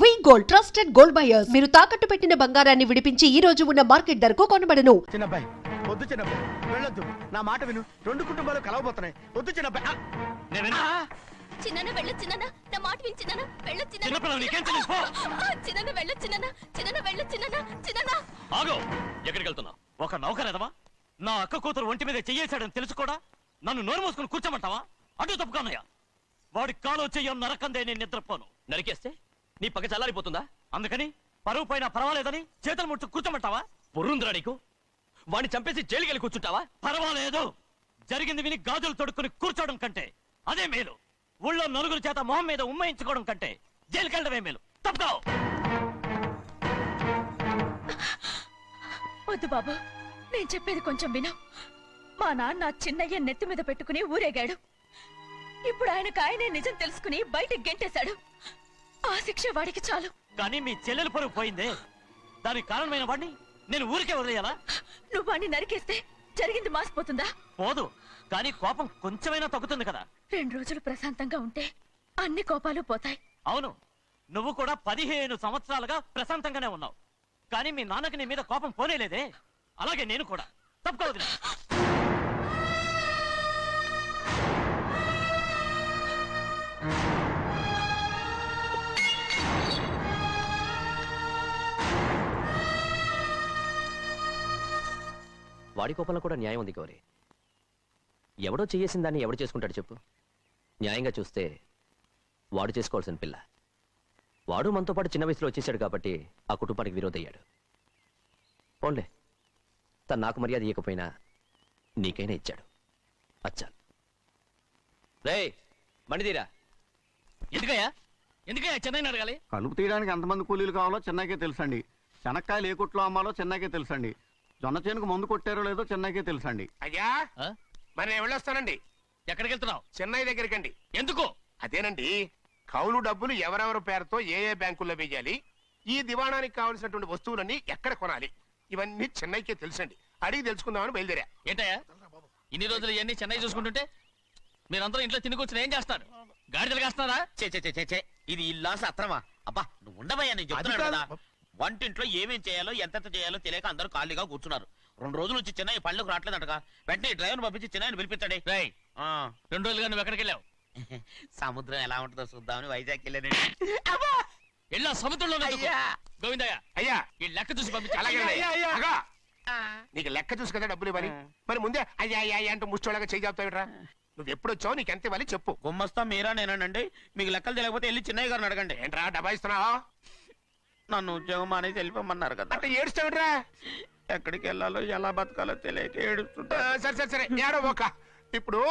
వి gold trusted gold buyers మీరు తాకట్టు పెట్టిన బంగారాన్ని విడిపించి ఈ రోజు ఉన్న మార్కెట్ ధరకు కొనబడను. చిన్నబ్బాయి వద్దు, చిన్నబ్బాయి వెళ్ళొద్దు, నా మాట విను. రెండు కుటుంబాలు కలవబోతున్నాయి. వద్దు చిన్నబ్బాయి. చిన్న వెళ్ళ చిన్న నా మాట విని చిన్న వెళ్ళ చిన్న వెళ్ళ చిన్న వెళ్ళ చిన్న ఆగో, ఎక్కడికి వెళ్తున్నావు? ఒక నౌకరేదవా నా అక్క కూతురు ఒంటి మీద చెయ్యేశాడని తెలుసు కూడా నన్ను నోరు మూసుకుని కూర్చోమంటావా? అటు తప్పుకున్నాయా? వాడి కాలో చెయ్యం నరకందే నేను నిద్రపోను. నరికేస్తే నీ పక్క చల్లారిపోతుందా? అందుకని పరువు పైన పర్వాలేదని చేతులు ముట్టు కూర్చోమంటావా? పొర్రుందిరా నీకు? వాడిని చంపేసి జైలుకెళ్ళి కూర్చుంటావా? పర్వాలేదు, జరిగింది విని గాజులు తొడుక్కుని కూర్చోవడం కంటే అదే మేలు. ఊళ్ళో నలుగురు చేత మొహం మీద ఉమ్మయించుకోవడం కంటే జైలుకెళ్ళడమే మేలు. తప్పుకో. వద్దు బాబు, నేను చెప్పేది కొంచెం విను. మా నాన్న చిన్నయ్య నెత్తి మీద పెట్టుకుని ఊరేగాడు. ఇప్పుడు ఆయనకు ఆయనే నిజం తెలుసుకుని బయటకు గెంటేశాడు. ఆ శిక్ష వాడికి చాలు. కానీ మీ చెల్లెలు పరువు పోయిందే, దానికి కారణమైన వాడిని నేను ఊరికే వదిలేయాలా? నువ్వు వాడిని నరికేస్తే జరిగింది మాసిపోతుందా? పోదు, కానీ కోపం కొంచెమైనా తగ్గుతుంది కదా. 2 రోజులు ప్రశాంతంగా ఉంటే అన్ని కోపాలు పోతాయి. అవును, నువ్వు కూడా 15 సంవత్సరాలుగా ప్రశాంతంగానే ఉన్నావు. కానీ మీ నాన్నకి నీ మీద కోపం పోనేలేదే. అలాగే నేను కూడా. తప్పుకోవద్దు. వాడి కోపంలో కూడా న్యాయం ఉంది గౌరీ. ఎవడో చేసిన దాన్ని ఎవడు చేసుకుంటాడు చెప్పు? న్యాయంగా చూస్తే వాడు చేసుకోవాల్సిన పిల్ల. వాడు మనతో పాటు చిన్న వయసులో వచ్చేసాడు కాబట్టి ఆ కుటుంబానికి విరోధయ్యాడు. పోన్లే, తను నాకు మర్యాద ఇవ్వకపోయినా నీకైనా ఇచ్చాడు. అచ్చా రే మణిదీరా. ఎందుకయ్యా చెన్నైని అడగాలి? కలుపు తీయడానికి ఎంతమంది కూలీలు కావాలో చెన్నైకే తెలుసండి. శనక్కాయలు ఏ కొట్లో అమ్మాలో చెన్నైకే తెలుసండి. జొన్న చేనుకు మందు కొట్టారో లేదో చెన్నైకే తెలుసండి. అయ్యా మరి నేను వెళ్ళొస్తానండి. ఎక్కడికి వెళ్తున్నావు? చెన్నై దగ్గరికండి. ఎందుకు? అదేనండి, కౌలు డబ్బులు ఎవరెవరి పేరుతో ఏ ఏ బ్యాంకుల్లో వేయాలి, ఈ దివాణానికి కావలసినటువంటి వస్తువులన్నీ ఎక్కడ కొనాలి, ఇవన్నీ చెన్నైకే తెలుసండి. అడిగి తెలుసుకుందామని బయలుదేరా. ఏంటయ్యా ఇన్ని రోజులు ఇవన్నీ చెన్నై చూసుకుంటుంటే మీరందరూ ఇంట్లో తిని కూర్చుని ఏం చేస్తారు? గాడిదలు కాస్తున్నారా? చే ఇది ఇల్లా సత్రమా? అబ్బా నువ్వు ఉండవయ్యా, నేను చెప్తున్నాను కదా. వంటింట్లో ఏమేం చేయాలో ఎంతెంత చేయాలో తెలియక అందరూ ఖాళీగా కూర్చున్నారు. 2 రోజులు వచ్చి చెన్నై పళ్ళకు రావట్లేదటగా. వెంటనే డ్రైవర్ పంపించి చెన్నైని పిలిపించాడే. 2 రోజులుగా నువ్వు ఎక్కడికి వెళ్ళావు? సముద్రం ఎలా ఉంటుందో చూద్దామని వైజాగ్ వెళ్ళాను. వెళ్ళా సముద్రంలో గోవిందయ్య. అయ్యా ఈ లెక్క చూసి పంపించి. నీకు లెక్క చూసి కదా డబ్బులు ఇవ్వాలి. మరి ముందే అయ్యా అయ్యా అంటూ ముష్టోళ్ళగా చేయి చెప్తావిట్రా. నువ్వు ఎప్పుడు వచ్చావు, నీకు ఎంత ఇవ్వాలి చెప్పు. గుమ్మస్తా మీరా నేనండి. మీకు లెక్కలు తెలియకపోతే వెళ్ళి చిన్నయ్య గారిని అడగండి. ఏంట్రా డబ్బా ఇస్తున్నావా? నన్ను ఉద్యోగం అనేది వెళ్ళిపోమన్నారు కదా. అంటే ఏడుస్తావిట్రా. ఎక్కడికి వెళ్ళాలో ఎలా బతకాలో తెలియక ఏడుస్తుంటా. సరే ఏడో ఒక. ఇప్పుడు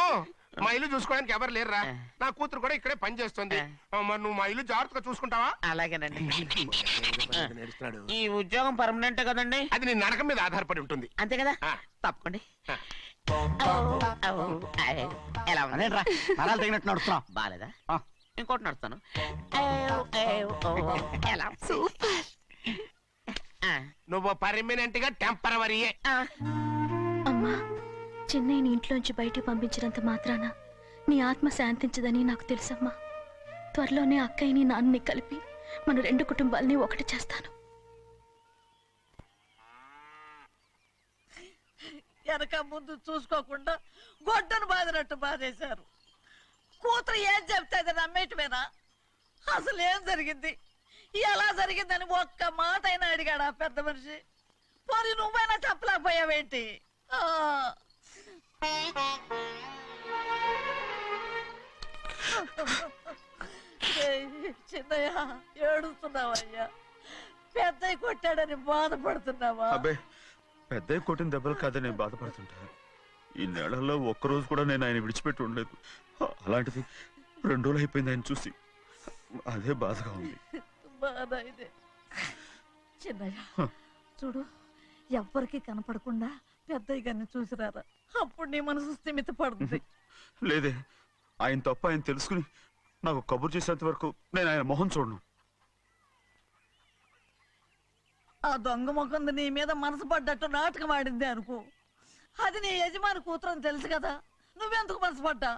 మా ఇల్లు చూసుకోవడానికి ఎవరు లేరురా. నా కూతురు కూడా ఇక్కడే పని చేస్తుంది. మరి నువ్వు మా ఇల్లు జాగ్రత్తగా చూసుకుంటావా? అలాగేనండి. ఈ ఉద్యోగం పర్మనెంట్ కదండి? అది నీ నరకం మీద ఆధారపడి ఉంటుంది. అంతే కదా. తప్పకండి. ఎలా అదేంట్రా నరాలు తగినట్టు నడుస్తున్నావు? బాలేదా? ఇంకోటి నడుస్తాను. నువ్వు పర్మనెంట్ గా టెంపరవరీయే. అమ్మా, చెన్నైని ఇంట్లోంచి బయటికి పంపించినంత మాత్రాన నీ ఆత్మ శాంతించదని నాకు తెలుసమ్మా. త్వరలోనే అక్కయ్యని నాన్నని కలిపి మన 2 కుటుంబాలని ఒకటి చేస్తాను. వెనక ముందు చూసుకోకుండా గొడ్డను బాదినట్టు బాధేశారు. కూతురు ఏం చెప్తే అది నమ్మేటమేనా? అసలు ఏం జరిగింది, ఎలా జరిగిందని ఒక్క మాట అయినా అడిగాడు ఆ పెద్ద మనిషి. మరి నువ్వైనా చెప్పలేకపోయావేంటి? చిన్నయ్య ఏడుస్తున్నావయ్యా? పెద్దయ్య కొట్టాడని బాధపడుతున్నావా? అబ్బే, పెద్దయ్య కొట్టిన దెబ్బలు కాదని నేను బాధపడుతుంటా. ఈ నెలల్లో ఒక్కరోజు కూడా నేను ఆయన విడిచిపెట్టి ఉండలేదు. అలాంటిది 2 రోజులు అయిపోయింది ఆయన చూసి. అదే బాధగా ఉంది. చిన్నయ్య చూడు, ఎవ్వరికి కనపడకుండా పెద్దయ్య గారిని చూసిరారా, అప్పుడు నీ మనసు స్థిమిత పడుతుంది. లేదే, ఆయన తప్ప ఆయన తెలుసుకుని నాకు కబురు చేసేంత వరకు నేను ఆయన మొహం చూడను. ఆ దొంగ ముఖంది నీ మీద మనసు పడ్డట్టు నాటకం ఆడింది అనుకో. అది నీ యజమాని కూతురు అని తెలుసు కదా, నువ్వెందుకు మనసు పడ్డా?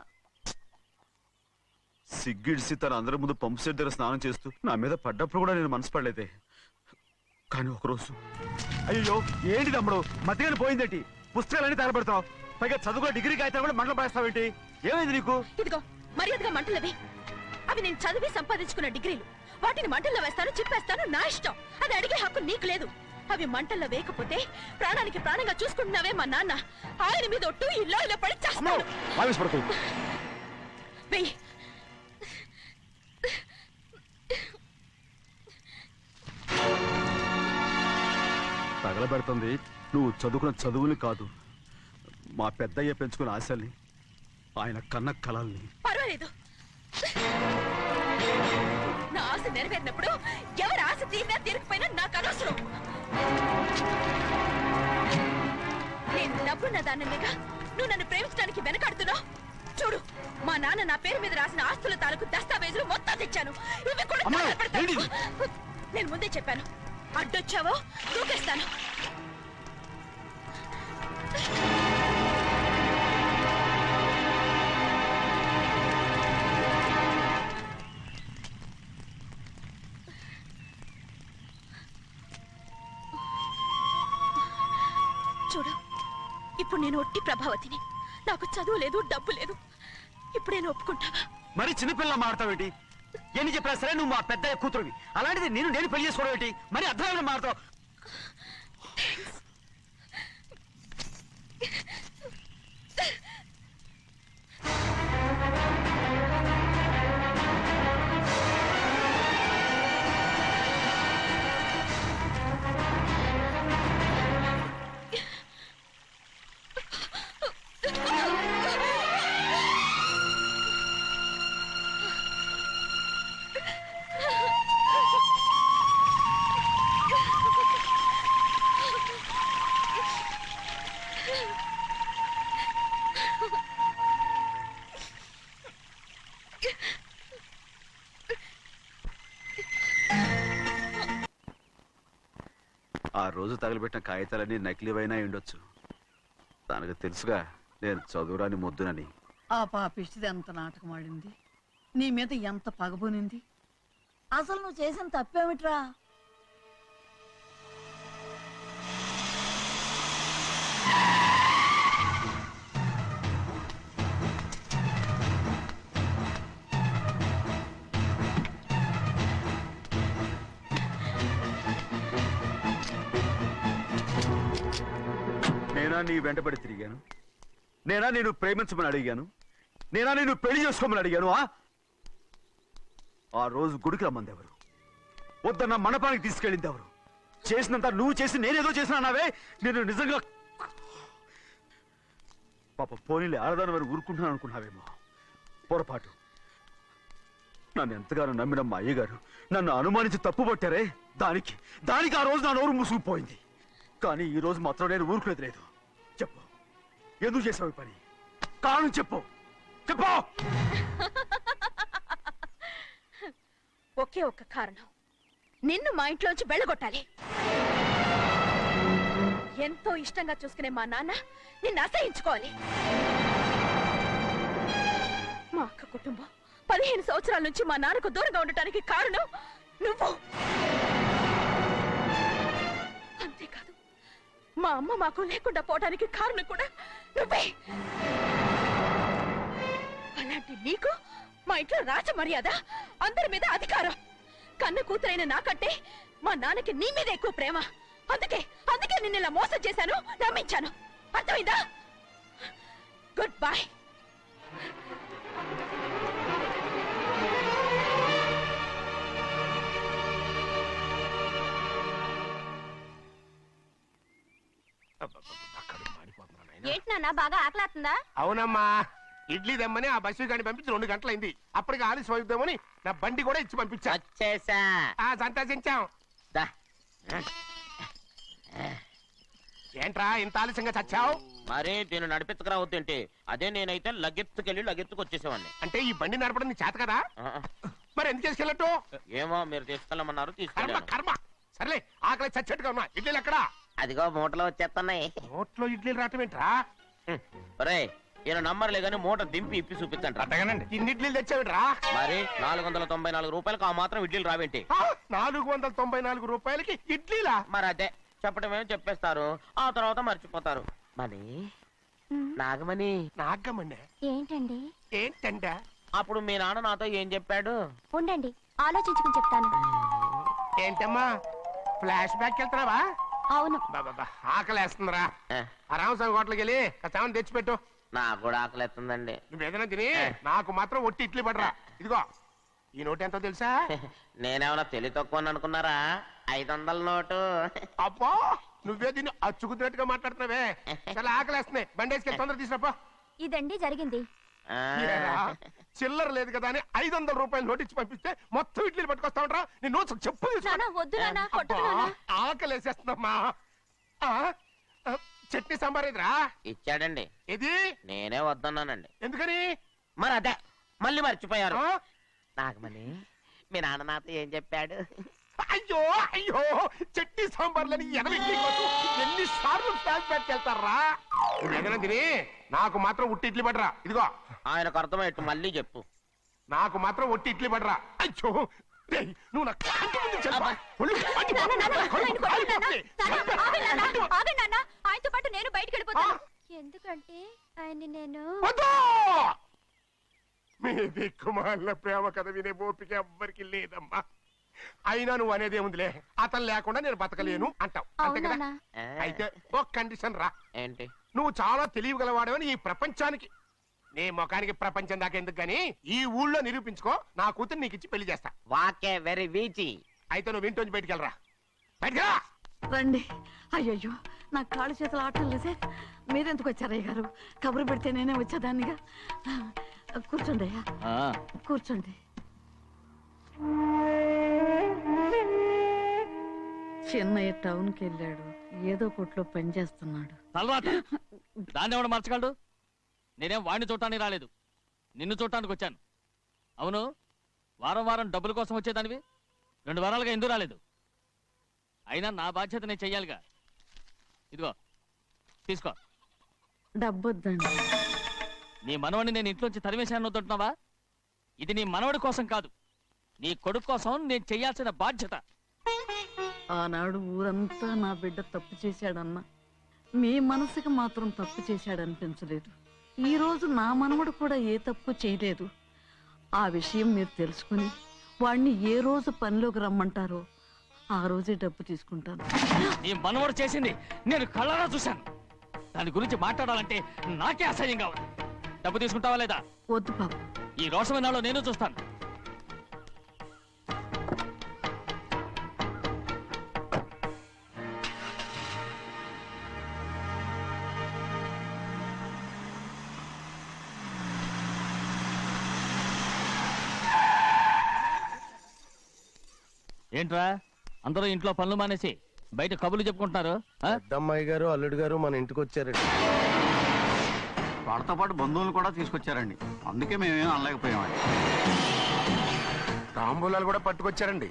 సిగ్గిడిసి తన అందరి ముందు పంపు సెట్ దగ్గర స్నానం చేస్తూ నా మీద పడ్డప్పుడు కూడా నేను మనసు పడలేదే. కానీ ఒకరోజు అయ్యో ఏంటి తమ్ముడు మధ్యగానే పోయిందేంటి? పుస్తకాలన్నీ తగలబెడతావు, పైగా చదువుకో డిగ్రీ కాగితాలు కూడా మంటలు పడేస్తావేంటి? ఏమైంది నీకు? ఇదిగో మర్యాదగా మంటలవి. అవి నేను చదివి సంపాదించుకున్న డిగ్రీలు. వాటిని మంటల్లో వేస్తాను, చిప్పేస్తాను, నా ఇష్టం. అది అడిగే హక్కు నీకు లేదు. అవి మంటల్లో వేయకపోతే ప్రాణానికి ప్రాణంగా చూసుకుంటున్నావే మా నాన్న. ఆయన మీద ఒట్టు ఇల్లో ఇలా పడి చేస్తాను. వెయ్యి. తగలబెడుతుంది నువ్వు చదువుకున్న చదువుని కాదు, మా పెద్దయ్య పెంచుకున్న ఆశల్ని, ఆయన కన్న కలల్ని. పర్వాలేదు, నా ఆశ నెరవేరినప్పుడు ఎవరి ఆశ తీరినా తీరకపోయినా నాకు అనవసరం. నేను డబ్బున్న దానిగా నువ్వు నన్ను ప్రేమించడానికి వెనకాడుతున్నావు. చూడు, మా నాన్న నా పేరు మీద రాసిన ఆస్తుల తాలూకు దస్తావేజులు మొత్తం తెచ్చాను. ఇవి కూడా తగలబెడతాను. నేను ముందే చెప్పాను, అడ్డొచ్చావో దూకేస్తాను. చూడు, ఇప్పుడు నేను ఒట్టి ప్రభావతిని. నాకు చదువు లేదు, డబ్బు లేదు. ఇప్పుడు నేను ఒప్పుకుంటావా? మరి చిన్నపిల్ల మాడతావేంటి? ఎన్ని చెప్పినా సరే నువ్వు మా పెద్ద కూతురువి. అలాంటిది నేను పెళ్లి చేసుకోవడం ఏంటి? మరి అర్థమైన మాడతావు. ఆ రోజు తగలబెట్టిన కాగితాలన్నీ నకిలీవైనా ఉండొచ్చు. తనకు తెలుసుగా నేను చదువురాని మొద్దునని. ఆ పాపిష్టిది ఎంత నాటకం ఆడింది, నీ మీద ఎంత పగబోనింది. అసలు నువ్వు చేసిన తప్పేమిట్రా? నేనా నీ వెంటబడి తిరిగాను? నేనా నేను ప్రేమించమని అడిగాను? నేనా నేను పెళ్లి చేసుకోమని అడిగాను? ఆ రోజు గుడికి రమ్మంది ఎవరు? వద్దన్న మండపానికి తీసుకెళ్ళింది ఎవరు? చేసినంత నువ్వు చేసి నేనేదో చేసిన అన్నావే. నేను నిజంగా పాప పోనీలే ఆడదాని వారు ఊరుకుంటున్నాను అనుకున్నావేమో. పొరపాటు. నన్ను ఎంతగానో నమ్మిన మా అయ్యగారు నన్ను అనుమానించి తప్పు పట్టారే, దానికి ఆ రోజు నా నోరు మూసుకుపోయింది. కానీ ఈ రోజు మాత్రం నేను ఊరుకునేది లేదు. చెప్పు, ఎందుకు చేసావు పని? కారణం చెప్పు. ఒకే ఒక్క కారణం, నిన్ను మా ఇంట్లోంచి వెళ్ళగొట్టాలి. ఎంతో ఇష్టంగా చూసుకునే మా నాన్న నిన్ను అసహించుకోవాలి. మా అక్క కుటుంబం 15 సంవత్సరాల నుంచి మా నాన్నకు దూరంగా ఉండటానికి కారణం నువ్వు. అంతేకాదు, మా అమ్మ మాకు లేకుండా పోవడానికి కారణం కూడా నువ్వే. అలాంటి నీకు మా ఇంట్లో రాజ మర్యాద, అందరి మీద అధికారం. కన్న కూతురైన నాకంటే మా నాన్నకి నీ మీద ఎక్కువ ప్రేమ. అందుకే నిన్ను ఇలా మోసం చేశాను, నమ్మించాను. అర్థమైందా? Good bye. ఏంటి నాన్న, బాగా ఆకలాతుందా? అవునమ్మా, ఇడ్లీ దమ్మని ఆ బస్సు గాని పంపించి 2 గంటలైంది. అప్పటికి ఆలస్యం అవుతామని నా బండి కూడా ఇచ్చి పంపించా. సంతోషించాం. ఏంట్రా ఇంత ఆలస్యంగా చచ్చావు? మరి దీన్ని నడిపెత్తుకురావద్దేంటి? అదే నేనైతే లగెత్తుకెళ్ళి లగెత్తుకు వచ్చేసేవాడిని. అంటే ఈ బండి నడపడం నీ చేత కదా? మరి ఎందుకు చేసుకెళ్ళట్టు? ఏమో, మీరు తీసుకెళ్ళమన్నారు, కర్మ తీసుకెళ్ళాను. కర్మ. సర్లే, ఆకలి చచ్చేట్టుగా ఉన్నా. ఇడ్లీలు ఎక్కడా? అదిగో మూటలో వచ్చేస్తున్నాయి. నోట్లో ఇడ్లీలు రావటం ఏంట్రా? ఒరే, ఈయన నంబర్లే గానీ మూట దింపి ఇప్పి చూపించండి. అట్టగానండి. ఇన్ని ఇడ్లీలు తెచ్చావిడ్రా? మరి 494 రూపాయలకు ఆ మాత్రం ఇడ్లీలు రావేంటి? 494 రూపాయలకి ఇడ్లీలా? మరి అదే చెప్పడమేమో చెప్పేస్తారు, ఆ తర్వాత మర్చిపోతారు. మనీ నాగమణి. నాగమ్మనే ఏంటండి? ఏంటంట? అప్పుడు మీ నాన్న నాతో ఏం చెప్పాడు? ఉండండి, ఆలోచించుకుని చెప్తాను. ఏంటమ్మా ఫ్లాష్ బ్యాక్ వెళ్తున్నావా? అవును. బాబా ఆకలేస్తుందిరా. ఏ, ఆ రామస్వామి హోటల్కి వెళ్ళి కచ్చామని తెచ్చిపెట్టు. నాకు కూడా ఆకలిస్తుందండి. నువ్వేదైనా తిని నాకు మాత్రం ఒట్టి ఇడ్లీ పడరా. ఇదిగో ఈ నోటు ఎంతో తెలుసా? నేనేమన్నా తెలివి తక్కువ అనుకున్నారా? 500 నోటు. అబ్బో నువ్వే దీన్ని అచ్చుకుతున్నట్టుగా మాట్లాడుతున్నావే. చాలా ఆకలేస్తున్నాయి, బండేసుకెళ్ళి తొందర తీసినప్పా. ఇదండి జరిగింది. ఆ, చిల్లర లేదు కదా అని 500 రూపాయలు నోటు ఇచ్చి పంపిస్తే మొత్తం ఇడ్లీలు పట్టుకొస్తా ఉంటా. నీ నోట్స్ చెప్పు నాన్న, వద్దు నాన్న, కొట్టకు అబ్బా, నాన్న. ఆకలేసేస్తుందమ్మా. ఆ, ఆ, చట్నీ సాంబార్ ఇదిరా. ఇచ్చాడండి. ఇది నేనే వద్దన్నానండి. ఎందుకని? మరి అదే మళ్ళీ మర్చిపోయారు. ఆ? నాగమణి మీ నాన్న నాతో ఏం చెప్పాడు? అయ్యో అయ్యో చట్నీ సాంబార్లని ఎన్ని సార్లు ఫ్లాష్ బ్యాక్ వెళ్తారా? నువ్వేదైనా తిని నాకు మాత్రం ఉట్టి ఇడ్లీ పడరా. ఇదిగో ఆయనకు అర్థమయ్యట్టు మళ్ళీ చెప్పు. నాకు మాత్రం ఒట్టి ఇడ్లీ పడరా. అయ్యో రేయ్, నువ్వు నా కంటి ముందు చెప్పా. ఒళ్ళు మండిపోతుంది. ఆయనతో పాటు నేను బయటికి వెళ్ళిపోతాను. ఎందుకంటే ఆయన నేను వద్దు! మీ దిక్కుమాల ప్రేమ కథ వినే ఓపిక ఎవ్వరికి లేదమ్మా. అయినా నువ్వు అనేదేముందిలే, అతను లేకుండా నేను బతకలేను అంటావు అంతే కదా? అవునా? ఆ, అయితే ఒక కండిషన్ రా. ఏంటి? నువ్వు చాలా తెలియగలవాడవని ఈ ప్రపంచానికి, నీ ముఖానికి ప్రపంచం దాకా ఎందుకు గాని ఈ ఊళ్ళో నిరూపించుకో. నా కూతురు నీకు ఇచ్చి పెళ్లి చేస్తా. వాకే వెరీ వీచి. అయితే నువ్వు ఇంటి బయటికి వెళ్ళరా. బయటకెళ్ళా. రండి. అయ్యయ్యో నా కాళ్ళు చేతులు ఆటం లేదే. మీరెందుకు వచ్చారయ్య గారు? కబురు పెడితే నేనే వచ్చేదాన్నిగా. కూర్చోండి అయ్యా, కూర్చోండి. చిన్నయ్య టౌన్కి వెళ్ళాడు, ఏదో కొట్లో పని చేస్తున్నాడు. తర్వాత దాన్ని ఎవడు మర్చగలడు? నేనేం వాడిని చూడటానికి రాలేదు, నిన్ను చూడటానికి వచ్చాను. అవును, వారం వారం డబ్బుల కోసం వచ్చేదానివి 2 వారాలుగా ఎందుకు రాలేదు? అయినా నా బాధ్యత నేను చెయ్యాలిగా. ఇదిగో తీసుకో. డబ్బొద్దండి. నీ మనవడిని నేను ఇంట్లోంచి తరిమేశాను వద్దంటున్నావా? ఇది నీ మనవడి కోసం కాదు, నీ కొడుకు కోసం నేను చెయ్యాల్సిన బాధ్యత. ఆనాడు ఊరంతా నా బిడ్డ తప్పు చేశాడన్నా, మీ మనసుకి మాత్రం తప్పు చేశాడనిపించలేదు. ఈ రోజు నా మనవడు కూడా ఏ తప్పు చేయలేదు. ఆ విషయం మీరు తెలుసుకుని వాణ్ణి ఏ రోజు పనిలోకి రమ్మంటారో ఆ రోజే డబ్బు తీసుకుంటాను. నీ మనవడు చేసింది నేను కళ్ళారా చూశాను. దాని గురించి మాట్లాడాలంటే నాకే అసహ్యంగా ఉంది. డబ్బు తీసుకుంటావా లేదా? వద్దు బాబు. ఈ రోషమైన నాలో నేను చూస్తాను. ఏంట్రా అందరూ ఇంట్లో పనులు మానేసి బయట కబుర్లు చెప్పుకుంటున్నారు? పెద్దమ్మాయి గారు అల్లుడు గారు మన ఇంటికి వచ్చారండి. వాళ్ళతో పాటు బంధువులు కూడా తీసుకొచ్చారండి, అందుకే మేమేం అనలేకపోయామండి. తాంబూలాలు కూడా పట్టుకొచ్చారండి.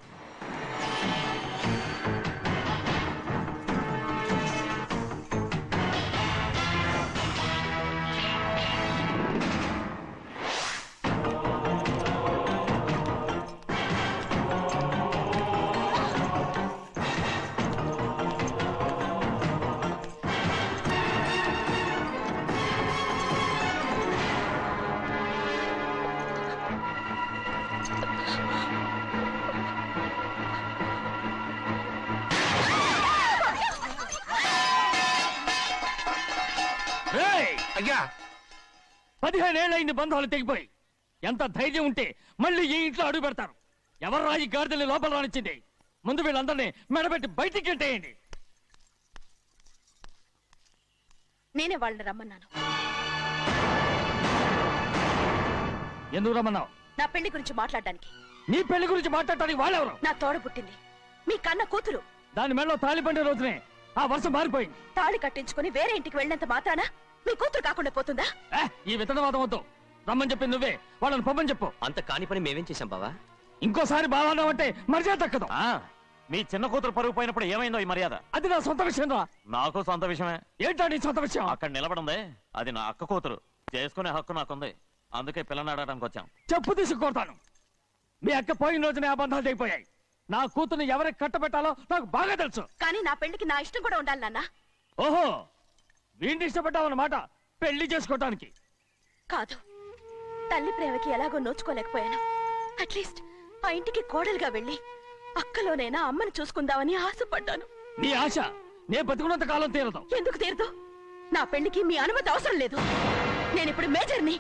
అయ్యా 15 ఏళ్ళైంది బంధాలు తెగిపోయి. ఎంత ధైర్యం ఉంటే మళ్ళీ ఈ ఇంట్లో అడుగు పెడతారు? ఎవరు రాయి గాడిదల్ని లోపల రానిచ్చింది? ముందు వీళ్ళందరినీ మెడబెట్టి బయటికి గెంటేయండి. నేనే వాళ్ళని రమ్మన్నాను. ఎందుకు రమ్మన్నావు? నా పెళ్లి గురించి మాట్లాడడానికి. నీ పెళ్లి గురించి మాట్లాడటానికి వాళ్ళెవరు? నా తోడ పుట్టింది, మీ కన్న కూతురు. దాని మెడలో తాళి పండే రోజునే ఆ వర్షం మారిపోయింది. తాళి కట్టించుకుని వేరే ఇంటికి వెళ్ళినంత మాత్రాన మీ కూతురు కాకుండా పోతుందా? ఈ విత్తనవాదం వద్దు. రమ్మని చెప్పి నువ్వే వాళ్ళని పంపని చెప్పు. అంత కాని పని మేమేం చేశాం బావా? ఇంకోసారి బావాలంటే మర్యాద తక్కదు. మీ చిన్న కూతురు పరుగు పోయినప్పుడు ఏమైందో ఈ మర్యాద? అది నా సొంత విషయం రా. నాకు సొంత విషయమే. ఏంటా నీ సొంత విషయం? అక్కడ నిలబడిందే అది నా అక్క కూతురు. చేసుకునే హక్కు నాకుంది, అందుకే పిల్లని అడగడానికి వచ్చాం. చెప్పు తీసుకొడతాను. మీ అక్క పోయిన రోజునే అబద్ధాలు తెగిపోయాయి. నా కూతుర్ని ఎవరికి కట్టబెట్టాలో నాకు బాగా తెలుసు. కానీ నా పెళ్లికి నా ఇష్టం కూడా ఉండాలి నాన్న. ఓహో, వీడిని ఇష్టపడ్డావన్నమాట పెళ్లి చేసుకోవటానికి. కాదు, తల్లి ప్రేమకి ఎలాగో నోచుకోలేకపోయాను. అట్లీస్ట్ ఆ ఇంటికి కోడలుగా వెళ్ళి అక్కలోనైనా అమ్మని చూసుకుందామని ఆశపడ్డాను. నీ ఆశ నే బతుకున్నంత కాలం తీరదు. ఎందుకు తీరదు? నా పెళ్లికి మీ అనుమతి అవసరం లేదు. నేను ఇప్పుడు మేజర్ని.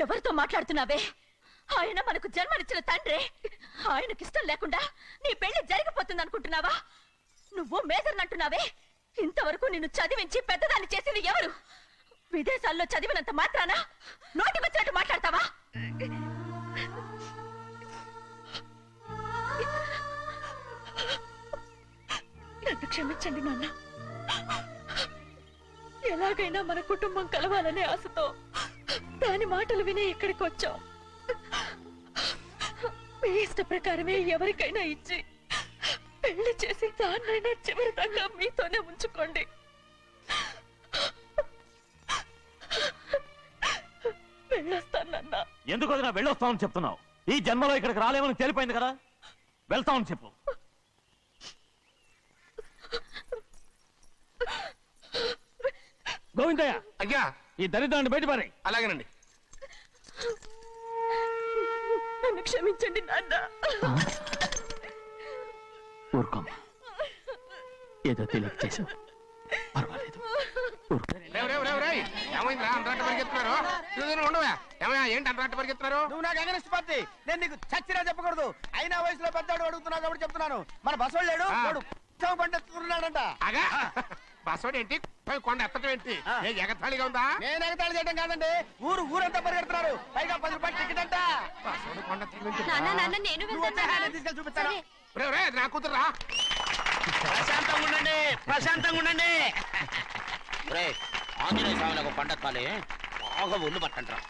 ఎవరితో మాట్లాడుతున్నావే? ఆయన మనకు జన్మనిచ్చిన తండ్రి. ఆయనకిష్టం లేకుండా నీ పెళ్లి జరిగిపోతుంది అనుకుంటున్నావా? నువ్వు మేజర్ అంటున్నావే. ఇంతవరకు నిన్ను చదివించి పెద్దదాన్ని చేసింది ఎవరు? విదేశాల్లో చదివినంత మాత్రాన నోటికి వచ్చినట్టు మాట్లాడతావా? నన్ను క్షమించండి నాన్న. ఎలాగైనా మన కుటుంబం కలవాలనే ఆశతో దాని మాటలు వినే ఇక్కడికి వచ్చాం. మీ ఇష్ట ప్రకారమే ఎవరికైనా ఇచ్చి పెళ్లి చేసి దాన్నైనా చివరి దాకా మీతోనే ఉంచుకోండి. వెళ్ళొస్తానన్నా. ఎందుకు వదినా వెళ్ళొస్తామని చెప్తున్నావు? ఈ జన్మలో ఇక్కడికి రాలేమని తెలిపోయింది కదా, వెళ్తామని చెప్పు. గోవిందయ్య, అయ్యా ఈ దరిద్రాన్ని బయటపడి. అలాగేనండి. నన్ను క్షమించండి నాన్న. ఊరుకోమ్మా, ఏదో తెలియక చేసావు, పర్వాలేదు. ఏమైందిరా అంతరాట పరిగెత్తున్నారు? ఉండవా ఏమయ్యా, ఏంటి అంతరాట పరిగెత్తున్నారు? నువ్వు నాకు అగనిస్ట్ పార్టీ, నేను నీకు చచ్చినా చెప్పకూడదు. అయినా వయసులో పెద్దవాడు అడుగుతున్నావు కాబట్టి చెప్తున్నాను. మన బసవాడు లేడు, వాడు పండిస్తున్నాడంట. అగా బసవాడు ఏంటి, కొండ ఎత్తడం ఏంటి? ఎగతాళిగా ఉందా? నేను ఎగతాళి చేయడం కాదండి, ఊరంతా పరిగెడుతున్నారు. పైగా 10 రూపాయలు టికెట్ అంట. బసవాడు కొండ తీసుకెళ్ళి చూపిస్తాను. నా కూతురా. ప్రశాంతంగా ఉండండి, ప్రశాంతంగా ఉండండి. ఆంజనేయ స్వామిని ఒక పండగ కాలే బాగా ఒళ్ళు పట్టంటారా.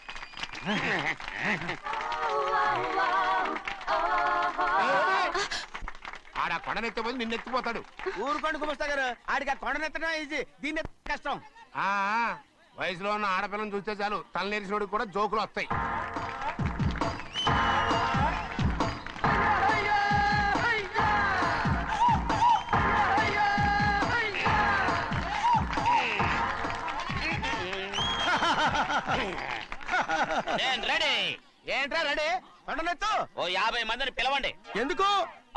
ఆడ కొండనెత్తే పోయి నిన్నెత్తిపోతాడు. ఊరుకోండి కుమస్తా గారు, ఆడికి ఆ కొండనెత్తడం ఈజీ, దీన్ని కష్టం. వయసులో ఉన్న ఆడపిల్లని చూస్తే చాలు తలనేరిసినోడికి కూడా జోకులు వస్తాయి. రెడీ. ఏంట్రా రెడీ? కొండనెత్తు. ఓ 50 మందిని పిలవండి. ఎందుకు?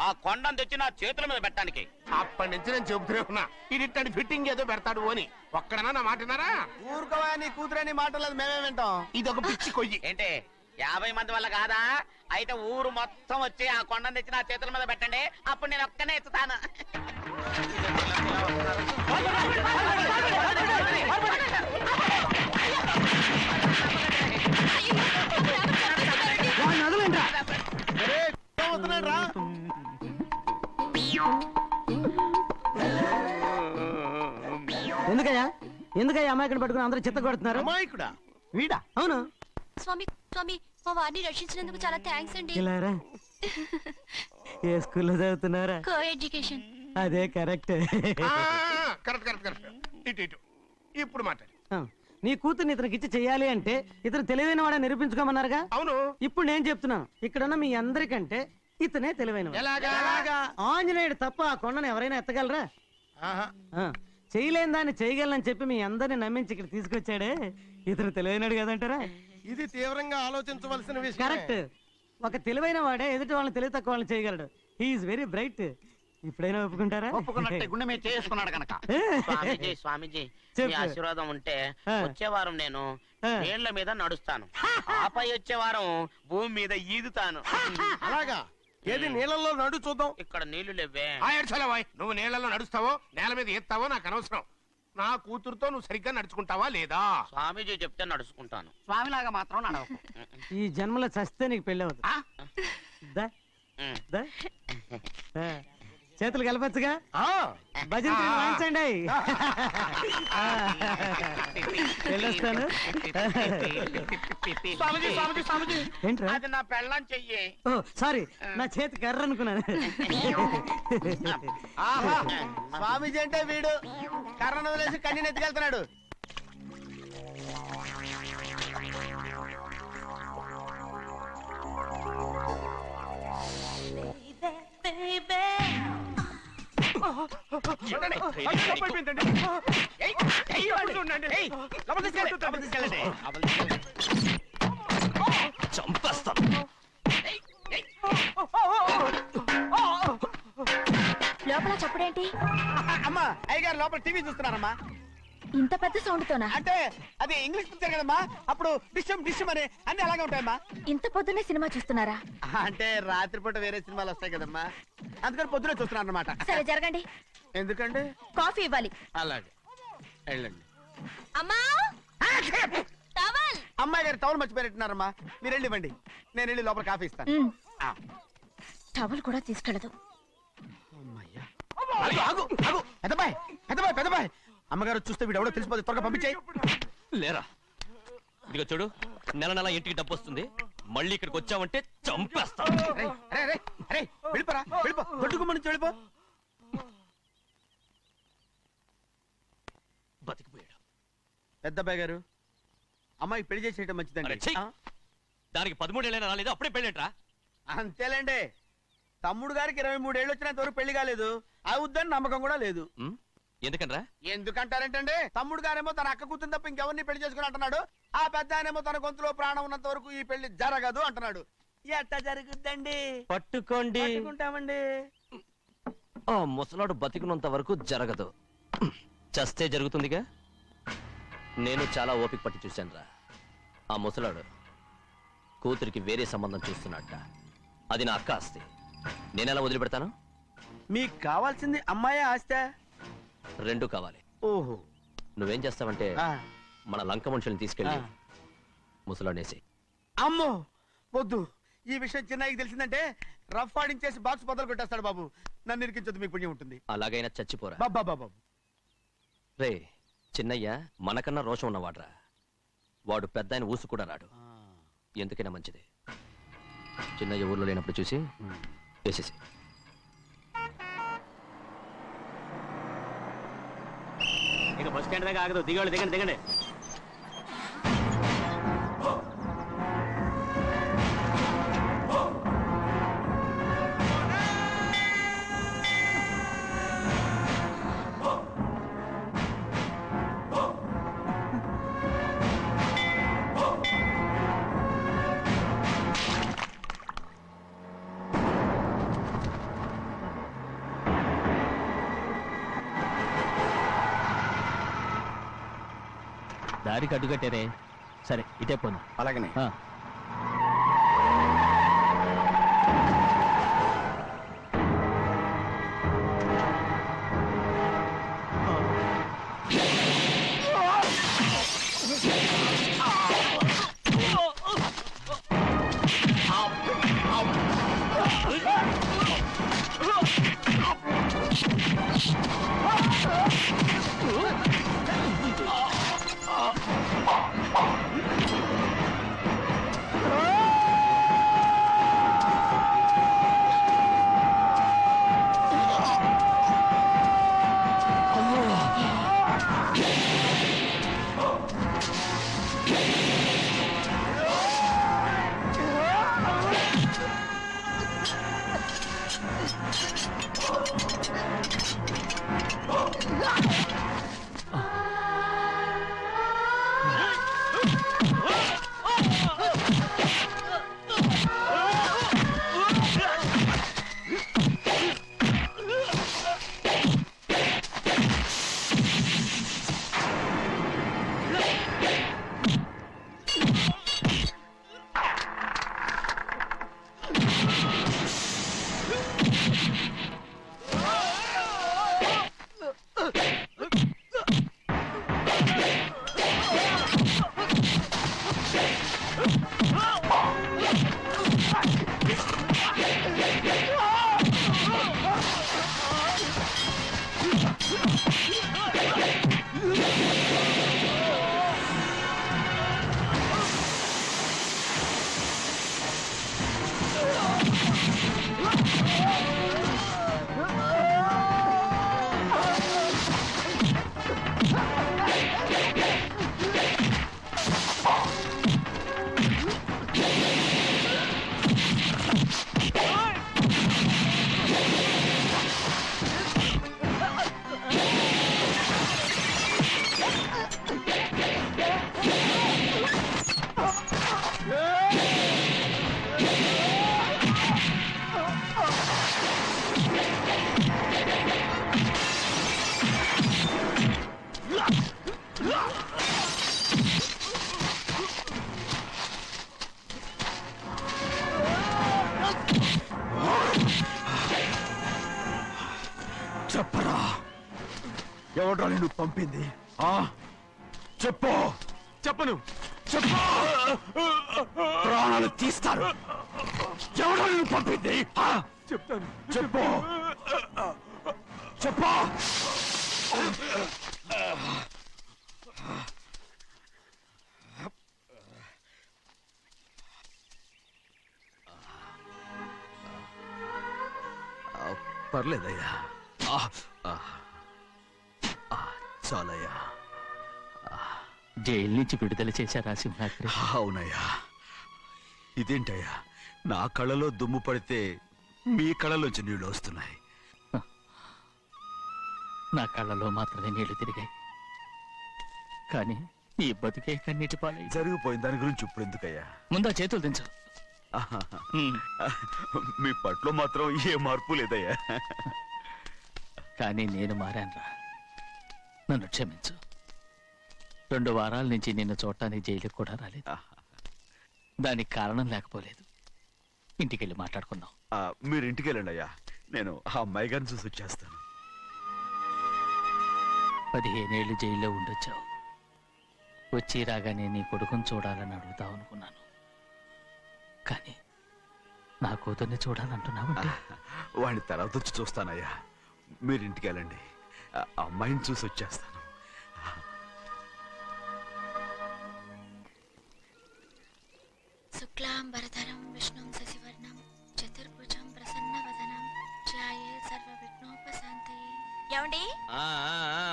ఆ కొండను తెచ్చి నా చేతుల మీద పెట్టడానికి. అప్పటి నుంచి నేను చెబుతూనే ఉన్నా, ఇది ఫిట్టింగ్ ఏదో పెడతాడు అని. ఒక్కడనా నా మాటనారా? ఊరుకోవా, నీ కూతురని మాటలేదు, మేమే వింటాం. ఇది ఒక పిచ్చి కొయ్యి. ఏంటి 50 మంది వల్ల కాదా? అయితే ఊరు మొత్తం వచ్చి ఆ కొండను తెచ్చి నా చేతుల మీద పెట్టండి, అప్పుడు నేను ఒక్కనే ఎత్తుతాను. ఎందుకయ్యా అమాయకుడు పట్టుకుని అందరూ చిత్త కొడుతున్నారు? అమాయకుడా? వీడా? అవును. స్వామి స్వామి, మా వారిని రక్షించినందుకు చాలా థ్యాంక్స్ అండి. ఏ స్కూల్లో చదువుతున్నారా? Coeducation. అదే కరెక్ట్. Correct correct correct. ఇటు ఇప్పుడు మాట్లాడి. నీ కూతుర్ని ఇతనికి ఇచ్చి చెయ్యాలి అంటే ఇతను తెలివైన వాడని నిరూపించుకోమన్నారుగా. అవును. ఇప్పుడు నేను చెప్తున్నాను, ఇక్కడున్న మీ అందరికంటే ఇతనే తెలివైన. ఆంజనేయుడు తప్ప ఆ కొండను ఎవరైనా ఎత్తగలరా? చేయలేని దాన్ని చేయగలనని చెప్పి మీ అందరిని నమ్మించి ఇక్కడ తీసుకొచ్చాడే, ఇతను తెలివైనడు కదంటారా? ఇది తీవ్రంగా ఆలోచించవలసిన విషయం. కరెక్ట్. ఒక తెలివైన వాడే ఎదుటి వాళ్ళని తెలివి తక్కువ వాళ్ళని చేయగలడు. He's very bright. ఇప్పుడైనా ఒప్పుకుంటారా? ఒప్పుకున్నట్టే, గుండె మీద చేసుకున్నాడు కనుక. స్వామీజీ స్వామీజీ, మీ ఆశీర్వాదం ఉంటే వచ్చే వారం నేను నీళ్ల మీద నడుస్తాను, ఆపై వచ్చే వారం భూమి మీద ఈదుతాను. అలాగా? ఏది నీళ్ళల్లో నడు చూద్దాం. ఇక్కడ నీళ్లు లేవే. నువ్వు నీళ్లలో నడుస్తావో నేల మీద ఎత్తావో నాకు అనవసరం. నా కూతురుతో నువ్వు సరిగ్గా నడుచుకుంటావా లేదా? స్వామీజీ చెప్తే నడుచుకుంటాను. స్వామిలాగా మాత్రం నడవకు. ఈ జన్మలో చస్తే నీకు పెళ్ళి అవుతుంది. చేతులు కలపచ్చుగా భజన వాయించండి వెళ్ళొస్తాను స్వామిజీ స్వామిజీ స్వామిజీ ఏంట్రా అది నా పెళ్ళం చెయ్యి. ఓ సారీ నా చేతి కర్ర అనుకున్నాను స్వామీజీ అంటే వీడు కర్రను వదిలేసి కన్నీని ఎత్తుకెళ్తున్నాడు. ఉండండి. ఏయ్, ఏయ్, ఉండండి. ఏయ్, లోపలికి తీసుకెళ్ళండి. లోపలికి తీసుకెళ్ళండి. చంపేస్తాను. లోపల చప్పుడేంటి? అమ్మా అయ్యగారు లోపల టీవీ చూస్తున్నారమ్మా. ఇంత పెద్ద సౌండ్ తోనా? అంటే అది ఇంగ్లీష్ పిక్చర్ కదమ్మా, అప్పుడు డిషం డిషం అని అన్ని అలాగే ఉంటాయమ్మా. ఇంత పొద్దున్నే సినిమా చూస్తున్నారా? అంటే రాత్రిపూట వేరే సినిమాలు వస్తాయి కదమ్మా, అందుకని పొద్దునే చూస్తున్నాను అనమాట. సరే జరగండి, ఎందుకంటే కాఫీ ఇవ్వాలి. అలాగే వెళ్ళండి. అమ్మా టవల్. అమ్మాయి గారు టౌన్ మర్చిపోయినట్టున్నారమ్మా, మీరు వెళ్ళి ఇవ్వండి, నేను వెళ్ళి లోపల కాఫీ ఇస్తాను. ఆ. టవల్ కూడా తీసుకెళ్ళదు. అమ్మయ్యా. ఆగు, ఆగు, ఆగు. పెద్దబాయ్ పెద్దబాయ్ పెద్దబాయ్, అమ్మగారు చూస్తే వీడు ఎవడో తెలిసిపోతే త్వరగా పంపించాయి. లేరా ఇదిగో చూడు, నెల నెల ఇంటికి డబ్బు వస్తుంది, మళ్ళీ ఇక్కడికి వచ్చావంటే చంపేస్తాను. వెళ్ళిపోరా, వెళ్ళిపో, దొడ్డుకుమ్మ నుంచి వెళ్ళిపో. బతికిపోయాడు. పెద్దబాయ్ గారు, అమ్మాయికి పెళ్లి చేసేయటం మంచిదండి. అరే, ఛీ! దానికి 13 ఏళ్ళైనా రాలేదు, అప్పుడే పెళ్ళేంట్రా? అంతేలేండి, తమ్ముడు గారికి 23 ఏళ్ళు వచ్చినంత వరకు పెళ్లి కాలేదు, అవుద్దని నమ్మకం కూడా లేదు. ఎందుకనరా? ఎందుకంటారేంటండి, తమ్ముడు గారేమో తన అక్క కూతురు తప్ప ఇంకెవరిని పెళ్లి చేసుకుని అంటున్నాడు, ఆ పెద్ద ఆయనేమో తన గొంతులో ప్రాణం ఉన్నంత వరకు ఈ పెళ్లి జరగదు అంటున్నాడు. ఎట్ట జరుగుద్దండి? పట్టుకోండి. పట్టుకుంటామండి. ఆ ముసలాడు బతికినంత వరకు జరగదు, చస్తే జరుగుతుందిగా. నేను చాలా ఓపిక పట్టి చూశానురా. ఆ ముసలాడు కూతురికి వేరే సంబంధం చూస్తున్నట్ట, అది నా అక్క ఆస్తి, నేనెలా వదిలిపెడతాను? మీకు కావాల్సింది అమ్మాయి ఆస్తా? రెండు కావాలి. ఓహో. నువ్వేం చేస్తావంటే మన లంక మనుషుల్ని తీసుకెళ్ళి ముసలాడేసి. అమ్మో వద్దు, ఈ విషయం చిన్నయ్యకి తెలిసిందంటే రఫ్ ఆడించేసి బాక్స్ బదులు కొట్టేస్తాడు బాబు, నన్ను ఇరికించొద్దు, మీకు పుణ్యం ఉంటుంది. అలాగైనా చచ్చిపోరా. బాబా బాబు. రే చిన్నయ్య మనకన్నా రోషం ఉన్నవాడ్రా, వాడు పెద్ద ఆయన ఊసు కూడా రాడు. ఎందుకైనా మంచిది చిన్నయ్య ఊర్లో లేనప్పుడు చూసి వేసేసి. ఇక బస్ స్టాండ్ దాకా ఆగదు, దిగండి దిగండి దిగండి. దారికి అడ్డుకట్టారే, సరే ఇటే పోను. అలాగనే. చెప్పరా, ఎవడ్రా నిన్ను పంపింది? చెప్పు. చెప్పను. చెప్పు. ప్రాణాలు తీస్తారు. ఎవడ్రా నిన్ను పంపింది? చెప్తాను. చెప్పు. చెప్పు. పర్లేదయ్యా. చాలయ్యా. జైలు నుంచి విడుదల చేశారా సింహాద్రి? అవునయ్యా. ఇదేంటయ్యా, నా కళ్ళలో దుమ్ము పడితే మీ కళ్ళలోంచి నీళ్లు వస్తున్నాయి. నా కళ్ళలో మాత్రమే నీళ్లు తిరిగాయి, కానీ ఈ బతుకే కన్నీటి పాలై. జరిగిపోయిన దాని గురించి ఇప్పుడు ఎందుకయ్యా? ముందా చేతులు దించు. మీ పట్లో మాత్రం ఏ మార్పు లేదయ్యా. కానీ నేను మారానురా, నన్ను క్షమించు. 2 వారాల నుంచి నిన్ను చూడటానికి జైలుకి కూడా రాలేదు. దానికి కారణం లేకపోలేదు. ఇంటికెళ్ళి మాట్లాడుకున్నాం. మీరు ఇంటికి వెళ్ళండి అయ్యా, నేను ఆ అమ్మాయి గారిని చూసి వచ్చేస్తాను. 15 ఏళ్ళు జైల్లో ఉండొచ్చావు. వచ్చి రాగానే నీ కొడుకుని చూడాలని అడుగుతావు అనుకున్నాను, కానీ నా కూతుర్ని చూడాలంటున్నావంటే. వాడిని తర్వాత వచ్చి చూస్తానయ్యా, మీరు ఇంటికి వెళ్ళండి. అమ్మాయిని చూసి వచ్చేస్తాను. శుక్లాంబరధరం విష్ణుం శశివర్ణం చతుర్భుజం ప్రసన్నవదనం ధ్యాయే సర్వ విఘ్నోపశాంతయే. ఏమండి?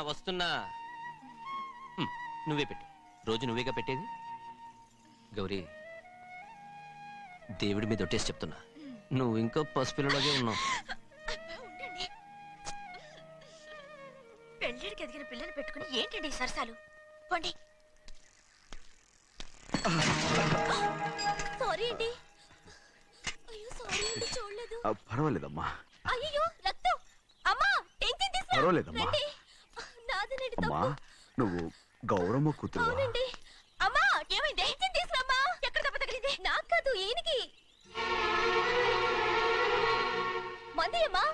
వస్తున్నా. నువ్వే పెట్టు. రోజు నువ్వేగా పెట్టేది. గౌరీ, దేవుడి మీద ఒట్టేసి చెప్తున్నా, నువ్వు ఇంకా పసిపిల్లలాగే ఉన్నావు. పెళ్ళిడికి ఎదిగిన పిల్లని పెట్టుకుని ఏంటండి సరసాలు? పోండి. సారీ అండి. అయ్యో సారీ అండి, చూడలేదు. పర్వాలేదమ్మా. అయ్యో రక్తం. అమ్మా టెన్షన్ తీసుకో. పర్వాలేదమ్మా. నాదనండి అమ్మా, తప్పు. నువ్వు గౌరమ్మ కూతురు. అవునండి. అమ్మా ఏమైంది? టెన్షన్ తీసుకురామ్మా. ఎక్కడ దెబ్బ తగిలింది? నాకు కాదు, ఈయనకి. మంది అమ్మా.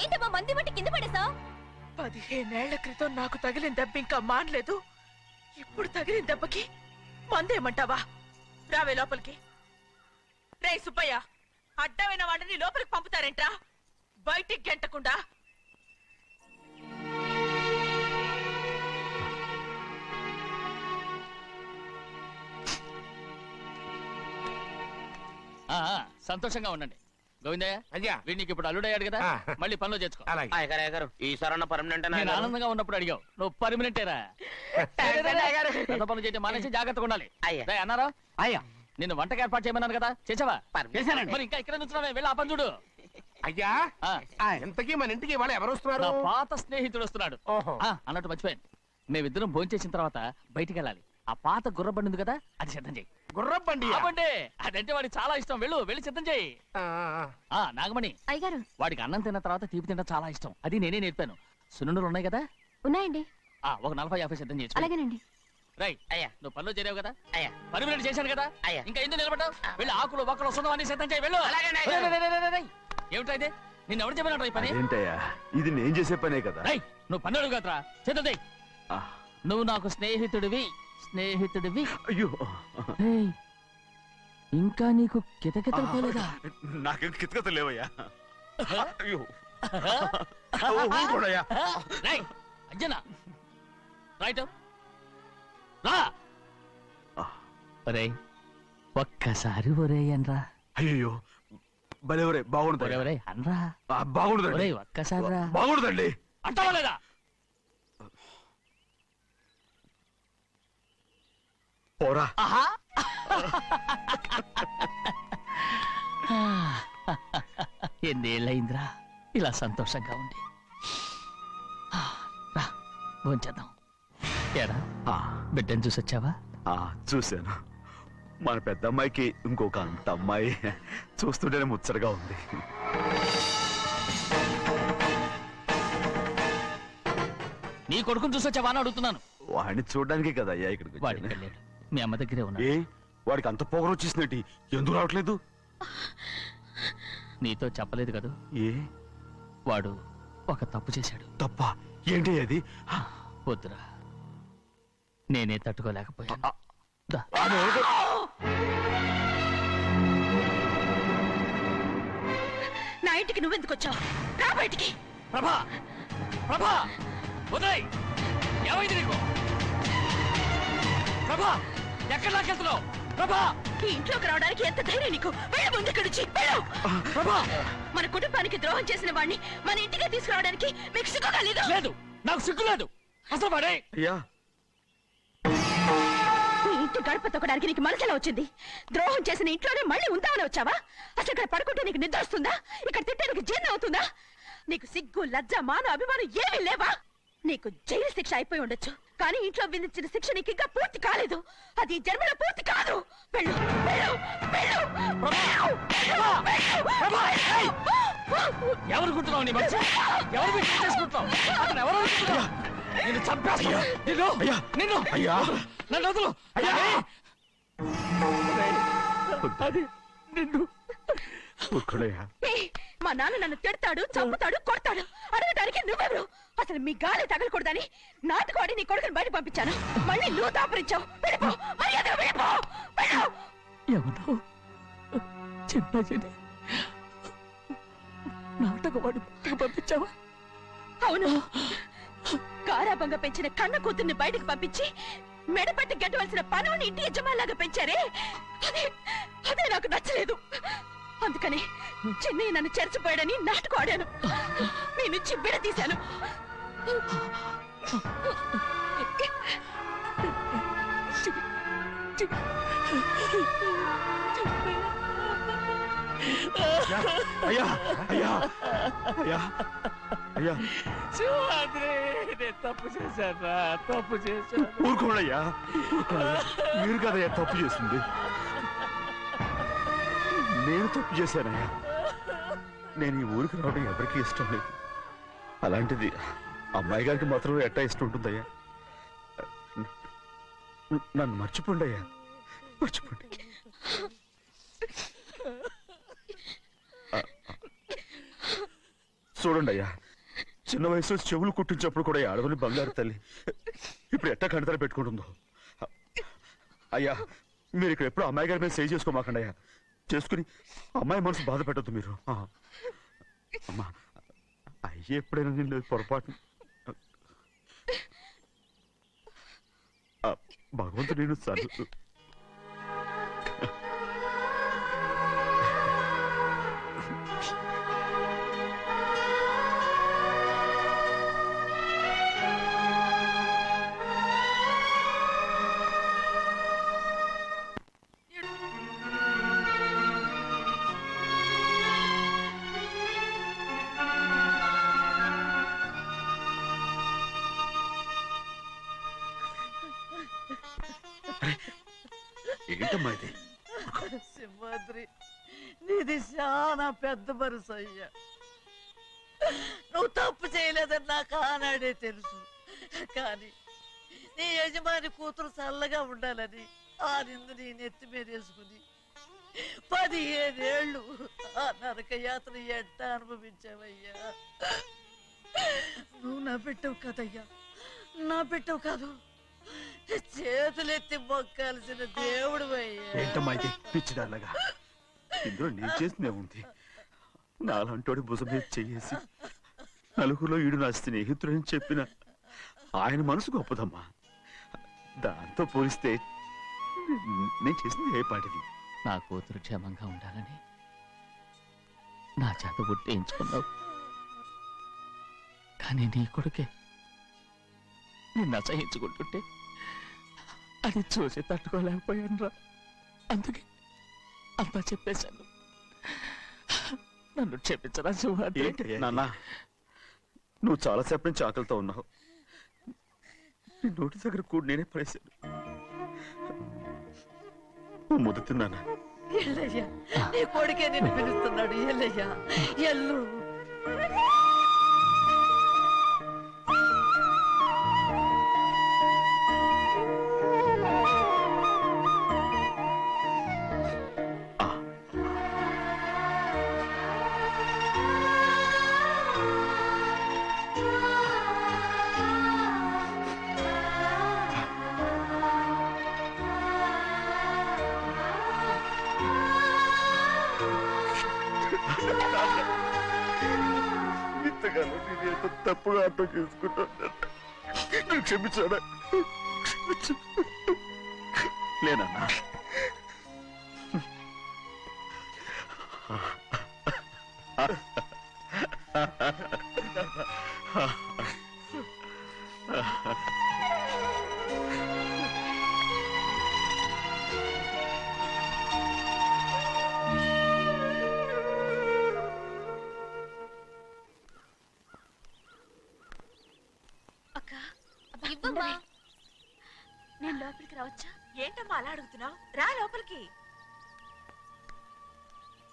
ఏంటమ్మా మంది బట్టి కింద పడేసా? 15 ఏళ్ల క్రితం నాకు తగిలిన దెబ్బ ఇంకా మానలేదు. ఇప్పుడు తగిలిన దెబ్బకి మందేమంటావా? రావే లోపలికి. రే సుబ్బయ్య, అడ్డమైన వాడిని లోపలికి పంపుతారేంట్రా? బయటికి గెంటకుండా. సంతోషంగా ఉండండి. గోవిందయ్య, అయ్యా, వీడికి ఇప్పుడు అల్లుడయ్యాడు కదా, మళ్ళీ పనిలో చేర్చుకో. ఈసారన్నా పర్మనెంట్ నేను ఆనందంగా ఉన్నప్పుడు అడిగావు, నువ్వు పర్మనెంటేరా. పెద్ద పనులు చేయడం మానేసి జాగ్రత్తగా ఉండాలి. అన్నారా? అయ్యా, నిన్ను వంటకి ఏర్పాటు చేయమన్నాను కదా, చేసావా? చేశానండి. మరి ఇంకా ఇక్కడ నుంచున్నావే, వెళ్ళి ఆ పని చూడు. అయ్యా, ఇంతకీ మన ఇంటికి ఇవాళ ఎవరు వస్తున్నారు? నా పాత స్నేహితుడు వస్తున్నాడు. ఓహో. అన్నట్టు మర్చిపోయాను, మేమిద్దరం భోంచేసిన తర్వాత బయటికి వెళ్ళాలి. ఆ పాత గుర్రబండి ఉంది కదా, అది సిద్ధం చేయి. గుర్రబండి? అదంటే వాడికి చాలా ఇష్టం. వెళ్ళి సిద్ధం చేయి. నాగమణి, అయ్యగారు వాడికి అన్నం తిన్న తర్వాత తీపి తినడం చాలా ఇష్టం. అది నేనే నేర్పాను. సున్నుండలు ఉన్నాయి కదా? ఉన్నాయండి. ఒక 40-50 సిద్ధం చేసి. అలాగేనండి. రై అయ్యా, నువ్వు పనిలో చేరావు కదా, అయ్యా పర్మనెంట్ చేశాను కదా, అయ్యా ఇంకా ఎందుకు నిలబడ్డావు? వెళ్ళి ఆకులు ఒక్కలు వస్తుందో అన్ని సిద్ధం చేయి. వెళ్ళు. ఏమిటా ఇది? నిన్ను ఎవరు చెప్పినట్టు ఈ పని? ఏంటయ్యా, ఇది నేను చేసే పనే కదా. రై, నువ్వు పన్నుడు కదరా, సిద్ధం చేయి. నువ్వు నాకు స్నేహితుడివి. అయ్యో, ఇంకా నీకు కితకితలు పోలేదా? నాకేం కితకత లేవయ్యా. అయ్యో, ఊరుకోడయ్యా. అంజనా, రైట్ రా. ఒరే, ఒక్కసారి ఒరే అనరా. అయ్యో, భలే ఒరే, బాగుంటుంది. ఒరే అనరా. బాగుండదండి. ఒక్కసారి రా. బాగుండదండి. అంటావా లేదా? పోరా. ఎన్నేళ్ళయిందిరా ఇలా సంతోషంగా ఉండి. రా భోంచేద్దాం. ఏరా బిడ్డను చూసొచ్చావా? చూశాను. మన పెద్ద అమ్మాయికి ఇంకొక అంత అమ్మాయి చూస్తుంటేనే ముచ్చటగా ఉంది. నీ కొడుకుని చూసొచ్చావా అని అడుగుతున్నాను. వాడిని చూడడానికి కదా అయ్యా ఇక్కడికి వాడి వచ్చాను. వెళ్ళాడు, మీ అమ్మ దగ్గరే ఉన్నాడు. ఏ వాడికి అంత పొగరు వచ్చేసినట్టు ఎందుకు రావట్లేదు? నీతో చెప్పలేదు కదా. ఏ వాడు ఒక తప్పు చేశాడు. తప్ప ఏంటి అది? వద్దురా, నేనే తట్టుకోలేకపోయాను. దా. నా ఇంటికి నువ్వెందుకు వచ్చావు? రా బయటికి. ప్రభా, ప్రభా, వదిలేయ్. ఏమైంది నీకు? ప్రభా, ఎక్కడ లాకెళ్తున్నావు? ప్రభా, ఈ ఇంట్లోకి రావడానికి ఎంత ధైర్యం నీకు? వెళ్ళు ముందు ఇక్కడి నుంచి, వెళ్ళు. ప్రభా, మన కుటుంబానికి ద్రోహం చేసిన వాడిని మన ఇంటికి తీసుకురావడానికి మీకు సిగ్గుగా లేదు? లేదు, నాకు సిగ్గు లేదు. అసలు వాడే అయ్యా ఈ ఇంటి గడప తొక్కడానికి నీకు మనసులా వచ్చింది? ద్రోహం చేసిన ఇంట్లోనే మళ్ళీ ఉందామని వచ్చావా? అసలు ఇక్కడ పడుకుంటే నీకు నిద్ర వస్తుందా? ఇక్కడ తింటే నీకు జీర్ణం అవుతుందా? నీకు సిగ్గు, లజ్జ, మాన, అభిమానం ఏమీ లేవా? నీకు జైలు శిక్ష అయిపోయి ఉండొచ్చు, కానీ ఇంట్లో విధించిన శిక్ష నీకు ఇంకా పూర్తి కాలేదు. అది ఈ జన్మలో పూర్తి కాదు. వెళ్ళు, వెళ్ళు, వెళ్ళు, ఎవరు కుంటున్నావు? నీ మంచి ఎవరు చేసుకుంటున్నావు? అతను ఎవరు అనుకుంటున్నావు? నిన్ను చంపేస్తా. నిన్ను నిన్ను అయ్యా నన్ను వదులు. అయ్యా అది నిన్ను. ఊరుకోడయ్యా. ఏయ్, మా నాన్న నన్ను తిడతాడు, చంపుతాడు, కొడతాడు. అడగడానికి నువ్వెవరు? అసలు మీ గాలి తగలకూడదని నాటుకోడి నీ కొడుకుని బయట పంపించాను. మళ్ళీ నువ్వు దాపరించావు. వెళ్ళిపో, మర్యాదగా వెళ్ళిపో, వెళ్ళు. ఎవరు చిన్న నాటకవాడు పంపించావా? అవును, గారాబంగా పెంచిన కన్న కూతుర్ని బయటకు పంపించి మెడపట్టి గెట్టవలసిన పనుని ఇంటి యజమానిలాగా పెంచారే, అదే నాకు నచ్చలేదు. అందుకని చిన్నయ్య నన్ను చెరచిపోయాడని నాటకం ఆడాను. మీ నుంచి విడదీశాను. అయ్యా అయ్యా అయ్యా అయ్యా తప్పు చేశారా? తప్పు చేశాను. ఊరుకోడయ్యా, మీరు కదయ్యా తప్పు చేసింది. నేను తప్పు చేశానయ్యా. నేను ఈ ఊరికి రావడం ఎవరికి ఇష్టం లేదు. అలాంటిది అమ్మాయి గారికి మాత్రం ఎట్టా ఇష్టం ఉంటుందయ్యా? నన్ను మర్చిపోండి అయ్యా, మర్చిపోండి. చూడండి అయ్యా, చిన్న వయసులో చెవులు కుట్టించినప్పుడు కూడా ఆడవని బంగారు తల్లి ఇప్పుడు ఎట్టా కంటతర పెట్టుకుంటుందో. అయ్యా మీరు ఇక్కడ ఎప్పుడు అమ్మాయి గారి మీద సేవ్ చేసుకోమాకండి అయ్యా. చేసుకుని అమ్మాయి మనసు బాధ పెట్టద్దు మీరు. అమ్మా అయ్యే ఎప్పుడైనా నిన్ను పొరపాటు భగవంతుడు నేను సర్దు. ఏంటమ్మా ఇది? సింహాద్రి, నీది చాలా పెద్ద మనసు అయ్యా. నువ్వు తప్పు చేయలేదని నాకు ఆనాడే తెలుసు. కానీ నీ యజమాని కూతురు చల్లగా ఉండాలని ఆ నిందు నీ నెత్తి మీద వేసుకుని 15 ఏళ్ళు ఆ నరక యాత్ర ఎట్ట అనుభవించావయ్యా. నువ్వు నా పెట్టవు కదయ్యా, నా పెట్టవు కాదు, చేతులెత్తి మొక్కాల్సిన దేవుడు అయ్యా. ఏంటమ్మా ఇది పిచ్చిదారులాగా? ఇందులో నేను చేసిందే ఉంది. నాలంటోడి భుజం మీద చెయ్యేసి నలుగురిలో ఈడు నా స్నేహితుడని చెప్పిన ఆయన మనసు గొప్పదమ్మా. దాంతో పోలిస్తే నేను చేసింది ఏ పాటిది? నా కూతురు క్షేమంగా ఉండాలని నా చేత గుర్తించుకున్నావు, కానీ నీ కొడుకే నిన్ను అసహించుకుంటుంటే అది చూసి తట్టుకోలేకపోయాను రా. అందుకే అంతా చెప్పేశాను. నన్ను క్షమించరా సింహాద్రి. నాన్న నువ్వు చాలాసేపు నుంచి ఆకలితో ఉన్నావు. నీ నోటి దగ్గర కూడా నేనే పడేశాను. నువ్వు ముద్దు తిన్నానా? ఎల్లయ్యా, నీ కొడుకే నిన్ను పిలుస్తున్నాడు. ఎల్లయ్యా, ఎల్లు. ఇంతగానో నేను ఎంత తప్పుగా అర్థం చేసుకుంటాను. నువ్వు క్షమించాడా? లేనన్నా. నేను లోపలికి రావచ్చా? ఏంటమ్మా అలా అడుగుతున్నావు? రా లోపలికి.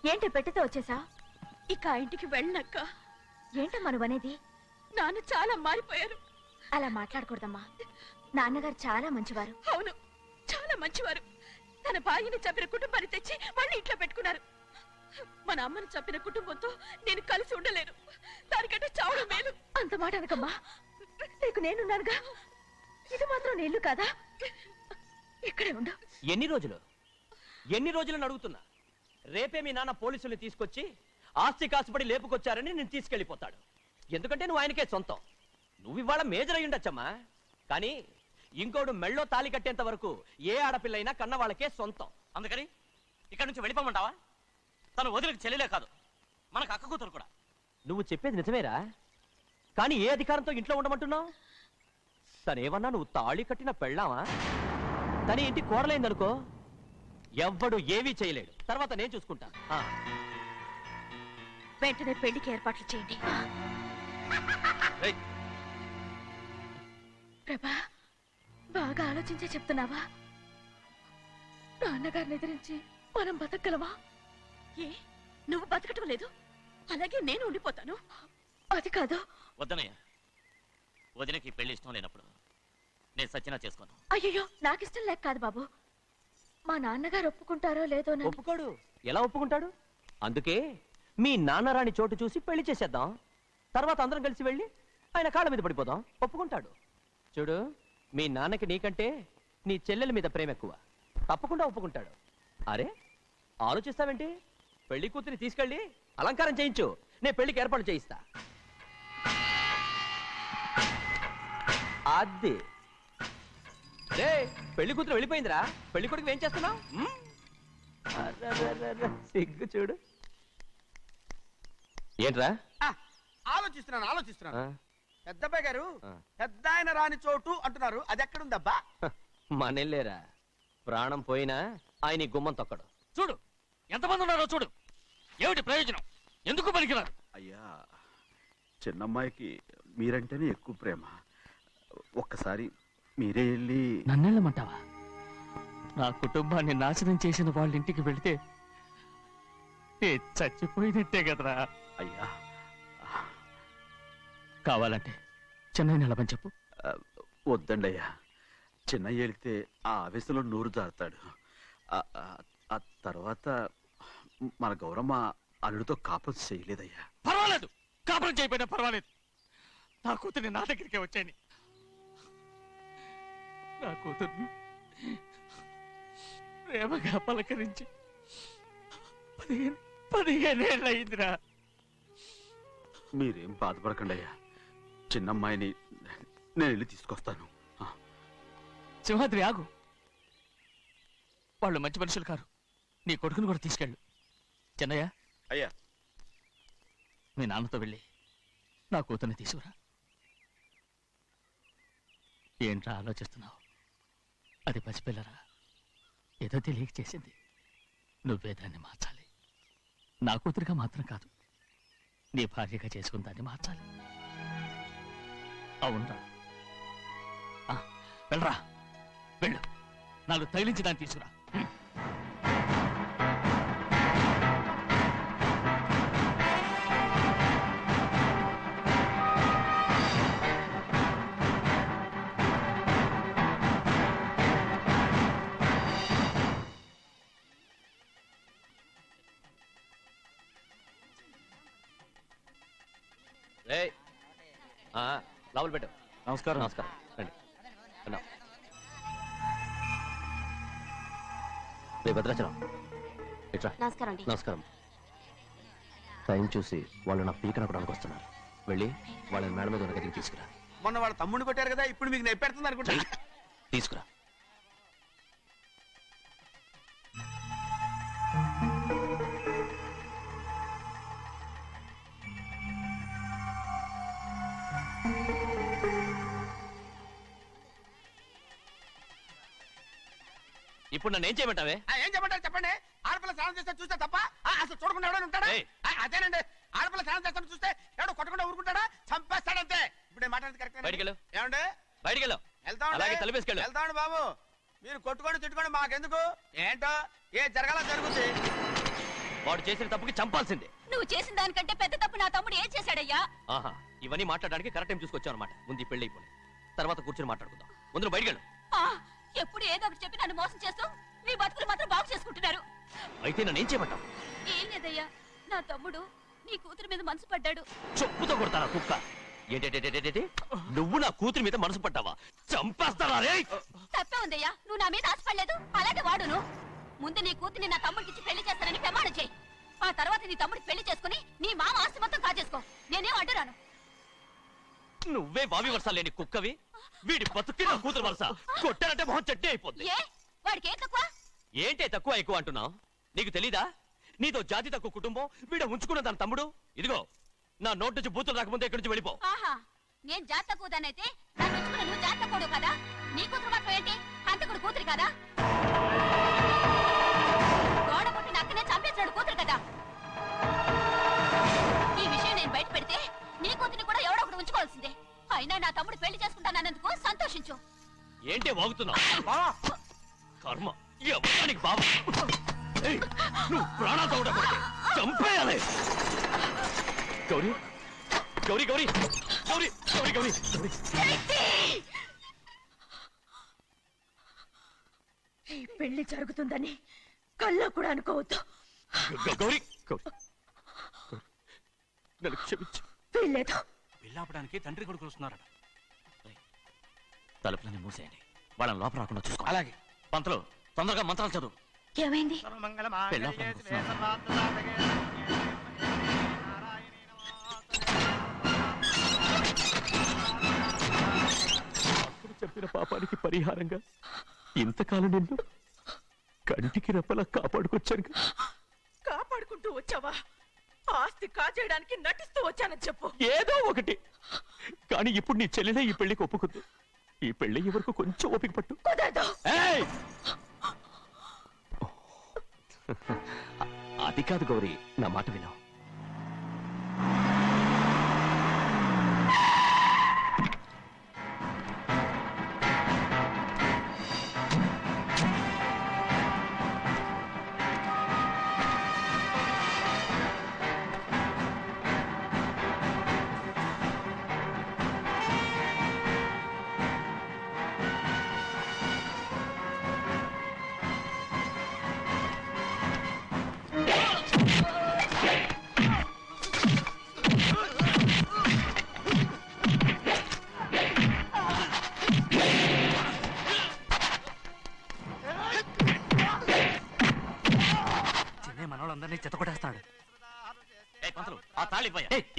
ఏంటి పెట్టితో వచ్చేసా? ఇక ఆ ఇంటికి వెళ్ళనక్క. ఏంటమ్మా నువ్వనేది? నాన్న చాలా మారిపోయారు. అలా మాట్లాడకూడదమ్మా. నాన్నగారు చాలా మంచివారు. అవును, చాలా మంచివారు. తన భార్యని చంపిన కుటుంబాన్ని తెచ్చి మళ్ళీ ఇంట్లో పెట్టుకున్నారు. మన అమ్మని చంపిన కుటుంబంతో నేను కలిసి ఉండలేను. దానికంటే చావడం మేలు. అంత మాట అనకమ్మా. నీకు నేనున్నానుగా. ఇది మాత్రం నీళ్లు కాదా? ఇక్కడే ఉండు. ఎన్ని రోజులను అడుగుతున్నా. రేపే మీ నాన్న పోలీసుల్ని తీసుకొచ్చి ఆస్తి కాసుపడి లేపుకొచ్చారని నేను తీసుకెళ్లిపోతాడు. ఎందుకంటే నువ్వు ఆయనకే సొంతం. నువ్వు ఇవాళ మేజర్ అయి ఉండొచ్చమ్మా, కానీ ఇంకోడు మెళ్ళో తాలి కట్టేంత వరకు ఏ ఆడపిల్లైనా కన్న వాళ్ళకే సొంతం. అందుకని ఇక్కడ నుంచి వెళ్ళిపోమంటావా? తను వదిలికి చెల్లెలే కాదు, మనకు అక్క కూతురు కూడా. నువ్వు చెప్పేది నిజమేరా, కానీ ఏ అధికారంతో ఇంట్లో ఉండమంటున్నావు? తనేమన్నా నువ్వు తాళి కట్టిన పెళ్ళావా? తన ఇంటి కోడలైందనుకో, ఎవ్వడు ఏవీ చేయలేడు. తర్వాత నేను చూసుకుంటా. వెంటనే పెళ్లికి ఏర్పాట్లు చేయండి. ప్రభా, బాగా ఆలోచించే చెప్తున్నావా? నాన్నగారిని ఎదిరించి మనం బతకగలవా? ఏ, నువ్వు బతకటం లేదు, అలాగే నేను ఉండిపోతాను. అది కాదు. వద్దనయ్య, వదినకి పెళ్లి ఇష్టం లేనప్పుడు నేను సచ్చినా చేసుకోను. అయ్యో, నాకిష్టం లేక కాదు బాబు. మా నాన్నగారు ఒప్పుకుంటారో లేదో. ఒప్పుకోడు. ఎలా ఒప్పుకుంటాడు? అందుకే మీ నాన్నరాని చోటు చూసి పెళ్లి చేసేద్దాం. తర్వాత అందరం కలిసి వెళ్ళి ఆయన కాళ్ళ మీద పడిపోదాం. ఒప్పుకుంటాడు. చూడు, మీ నాన్నకి నీకంటే నీ చెల్లెల మీద ప్రేమ ఎక్కువ. తప్పకుండా ఒప్పుకుంటాడు. అరే, ఆలోచిస్తావేంటి? పెళ్లి కూతురిని తీసుకెళ్ళి అలంకారం చేయించు, నేను పెళ్లికి ఏర్పాటు చేయిస్తా. అది పెళ్లి కూతురు వెళ్ళిపోయిందిరా. పెళ్లి కొడుకు ఏం చేస్తున్నావు? సిగ్గు చూడు. ఏంట్రా? ఆలోచిస్తున్నాను. పెద్దబ్బాయి గారు పెద్ద ఆయన రాని చోటు అంటున్నారు, అది ఎక్కడుందబ్బా? మనెళ్ళేరా, ప్రాణం పోయినా ఆయన గుమ్మం తొక్కడు. చూడు ఎంతమంది ఉన్నారో చూడు. ఏమిటి ప్రయోజనం? ఎందుకు పనికిరారు? అయ్యా, చిన్నమ్మాయికి మీరంటేనే ఎక్కువ ప్రేమ. ఒక్కసారి మీరే వెళ్ళి. నన్నెళ్ళమంటావా? నా కుటుంబాన్ని నాశనం చేసిన వాళ్ళ ఇంటికి వెళితే చచ్చిపోయినట్టే కదరా. అయ్యా, కావాలంటే చెన్నై నిలబని చెప్పు. వద్దండి అయ్యా, చిన్నయ్య వెళితే ఆ ఆవేశంలో నోరు జారుతాడు. ఆ తర్వాత మన గౌరమ్మ అల్లుడితో కాపురం చేయలేదయ్యా. పర్వాలేదు, కాపురం చేయకపోయినా పర్వాలేదు. నా కూతుర్ని నా దగ్గరికే వచ్చాయని. నా కూతుర్ని ప్రేమగా పలకరించి 15 ఏళ్ళు అయిందిరా. మీరేం బాధపడకండి అయ్యా, చిన్నమ్మాయిని నేను వెళ్ళి తీసుకొస్తాను. సింహాద్రి ఆగు. వాళ్ళు మంచి మనుషులు కారు. నీ కొడుకుని కూడా తీసుకెళ్ళు. చెన్నయ్య, అయ్యా, మీ నాన్నతో వెళ్ళి నా కూతుర్ని తీసుకురా. ఏంట్రా ఆలోచిస్తున్నావు? అది పసిపిల్లరా, ఏదో తెలియక చేసింది. నువ్వే దాన్ని మార్చాలి. నా కూతురిగా మాత్రం కాదు, నీ భార్యగా చేసుకుని దాన్ని మార్చాలి. అవునరా, వెళ్ళరా, వెళ్ళు. 4 తగిలించి దాన్ని తీసుకురా. లోపల పెట్టు. నమస్కారం. నమస్కారం, రండి. అన్నా, రే భద్రాచలం, ఇట్రా. నమస్కారం అండి. నమస్కారం. టైం చూసి వాళ్ళు నా పీకన కొడానికి వస్తున్నారు. వెళ్ళి వాళ్ళని మేడ మీద ఉన్న గదికి తీసుకురా. మొన్న వాళ్ళ తమ్ముడిని కొట్టారు కదా, ఇప్పుడు మీకు నెప్పెడుతుంది అనుకుంటా. తీసుకురా. ఇప్పుడు నన్ను ఏం చేయమంటావే? ఏం చెప్పంటారు చెప్పండి. ఆడపిల్ల స్నానం చేస్తే చూస్తే తప్ప అసలు చూడకుండా ఎవడో ఉంటాడా? అదేనండి, ఆడపిల్ల స్నానం చేస్తాను చూస్తే ఎవడో కొట్టకుండా ఊరుకుంటాడా? చంపేస్తాడంతే. ఇప్పుడు మాట్లాడేది కరెక్ట్. బయటికి వెళ్ళు. ఏమండి? బయటికి వెళ్ళు. అలాగే తలపేసుకెళ్ళు. వెళ్తామండి బాబు. మీరు కొట్టుకొని తిట్టుకోండి, మాకెందుకు? ఏంటో ఏ జరగాల జరుగుతుంది. వాడు చేసిన తప్పుకి చంపాల్సిందే. నువ్వు చేసిన దానికంటే పెద్ద తప్పు నా తమ్ముడు ఏం చేశాడయ్యా? ఆహా, ఇవన్నీ మాట్లాడడానికి కరెక్ట్ టైం చూసుకొచ్చావు అనమాట. ముందు ఈ పెళ్లి అయిపోయి తర్వాత కూర్చొని మాట్లాడుకుందాం. ముందు బయటికి వెళ్ళు. ఎప్పుడు ఏదో ఒకటి చెప్పి నన్ను మోసం చేస్తూ మీ బతుకులు మాత్రం బాగు చేసుకుంటున్నారు. అయితే నన్ను ఏం చేయమంటావు? ఏం లేదయ్యా, నా తమ్ముడు నీ కూతురు మీద మనసు పడ్డాడు. చెప్పుతో కొడతారా కుక్క? ఏంటేంటి, నువ్వు నా కూతురి మీద మనసు పడ్డావా? చంపేస్తారా రే? తప్పే ఉందయ్యా, నువ్వు నా మీద ఆశపడలేదు, అలాగే వాడును. ముందు నీ కూతుర్ని నా తమ్ముడికి పెళ్లి చేస్తానని ప్రమాణం చేయి. ఆ తర్వాత నీ తమ్ముడికి పెళ్లి చేసుకుని నీ మామ ఆస్తి మొత్తం కాజేసుకో. నేనేం అడ్డురాను. నువ్వే బావి వరుస లేని కుక్కవి. వీడి బతుక్కి నా కూతురు వరుస. కొట్టారంటే మొహం చెట్టే అయిపోద్ది. వాడికి ఏం తక్కువ? ఏంటే తక్కువ ఎక్కువ అంటున్నావు? నీకు తెలీదా? నీతో జాతి తక్కువ కుటుంబం, వీడ ఉంచుకున్న దాని తమ్ముడు. ఇదిగో, నా నోటి నుంచి బూతులు రాకముందే ఇక్కడి నుంచి వెళ్ళిపో. ఆహా, నేను జాతి తక్కువదానైతే నన్ను ఉంచుకున్న నువ్వు జాతి తక్కువడు కదా? నీ కూతురు మాత్రం ఏంటి, హంతకుడు కూతురు కదా? గోడ పుట్టిన అక్కనే చంపేశాడు కూతురు కదా? ఈ విషయం నేను బయట పెడితే నీ కూతురిని కూడా ఎవడో ఒకటి ఉంచుకోవాల్సిందే. అయినా నా తమ్ముడు పెళ్లి చేసుకుంటానన్నందుకు సంతోషించు. ఏంటే వాగుతున్నావు? కర్మ, ఎవరికి బాబా? నువ్వు ప్రాణాలతో ఉండకూడదు, చంపేయాలి. గౌరీ, గౌరీ, గౌరీ, గౌరీ, గౌరీ, గౌరీ, గౌరీ. ఈ పెళ్లి జరుగుతుందని కల్లో కూడా అనుకోవద్దు. గౌరీ, గౌరీ, నన్ను క్షమించు. వీల్లేదు. పెళ్ళాపడానికి తండ్రి కొడుకులు వస్తున్నారట. తలుపులని మూసేయండి, వాళ్ళని లోపల రాకుండా చూసుకో. అలాగే. పంతులు, తొందరగా మంత్రాలు చదువు. ఏమైంది? చెప్పిన పాపానికి పరిహారంగా ఇంతకాలం నిన్ను కంటికి రెప్పలా కాపాడుకొచ్చాను. కాపాడుకుంటూ వచ్చావా? ఆస్తి కాజేయడానికి నటిస్తూ వచ్చానని చెప్పు. ఏదో ఒకటి. కానీ ఇప్పుడు నీ చెల్లెలే ఈ పెళ్లికి ఒప్పుకుంది. ఈ పెళ్లి వరకు కొంచెం ఓపిక పట్టు. అది కాదు గౌరీ, నా మాట విను. మనోళ్ళందరినీ చెత్తకొట్టేస్తాడు. ఆ తాళి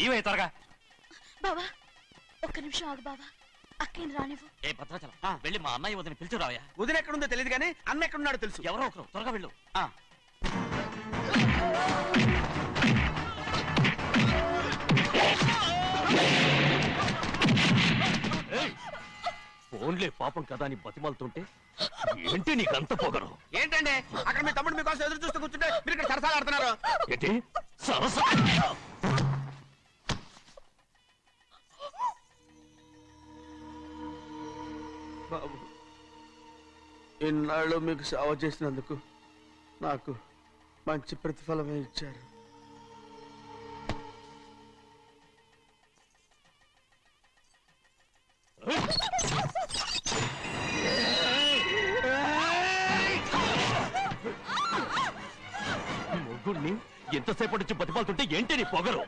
ఇవే త్వరగా. బావా, ఒక్క నిమిషం ఆగు బావా. అక్కని రానివ్వు. ఏ భద్రాచలం, వెళ్ళి మా అన్నయ్య వదిన పిలిచిరావయ్యా. వదిన ఎక్కడుందో తెలియదు కానీ అన్న ఎక్కడున్నాడో తెలుసు. ఎవరో ఒకరు, త్వరగా వెళ్ళు. ఫోన్లే పాపం కదా అని బతిమాలుతుంటే ఏంటి నీకంత పొగరు? ఏంటండి అక్కడ మీ తమ్ముడు మీకోసం ఎదురు చూస్తూ కూర్చుంటే మీరు ఇక్కడ సరసాలు ఆడుతున్నారు. ఏంటి సరసా? బాబు, ఇన్నాళ్ళు మీకు సేవ చేసినందుకు నాకు మంచి ప్రతిఫలమే ఇచ్చారు. మొగుణ్ణి ఎంతసేపటి నుంచి బతిపాలుతుంటే ఏంటి నీ పొగరు?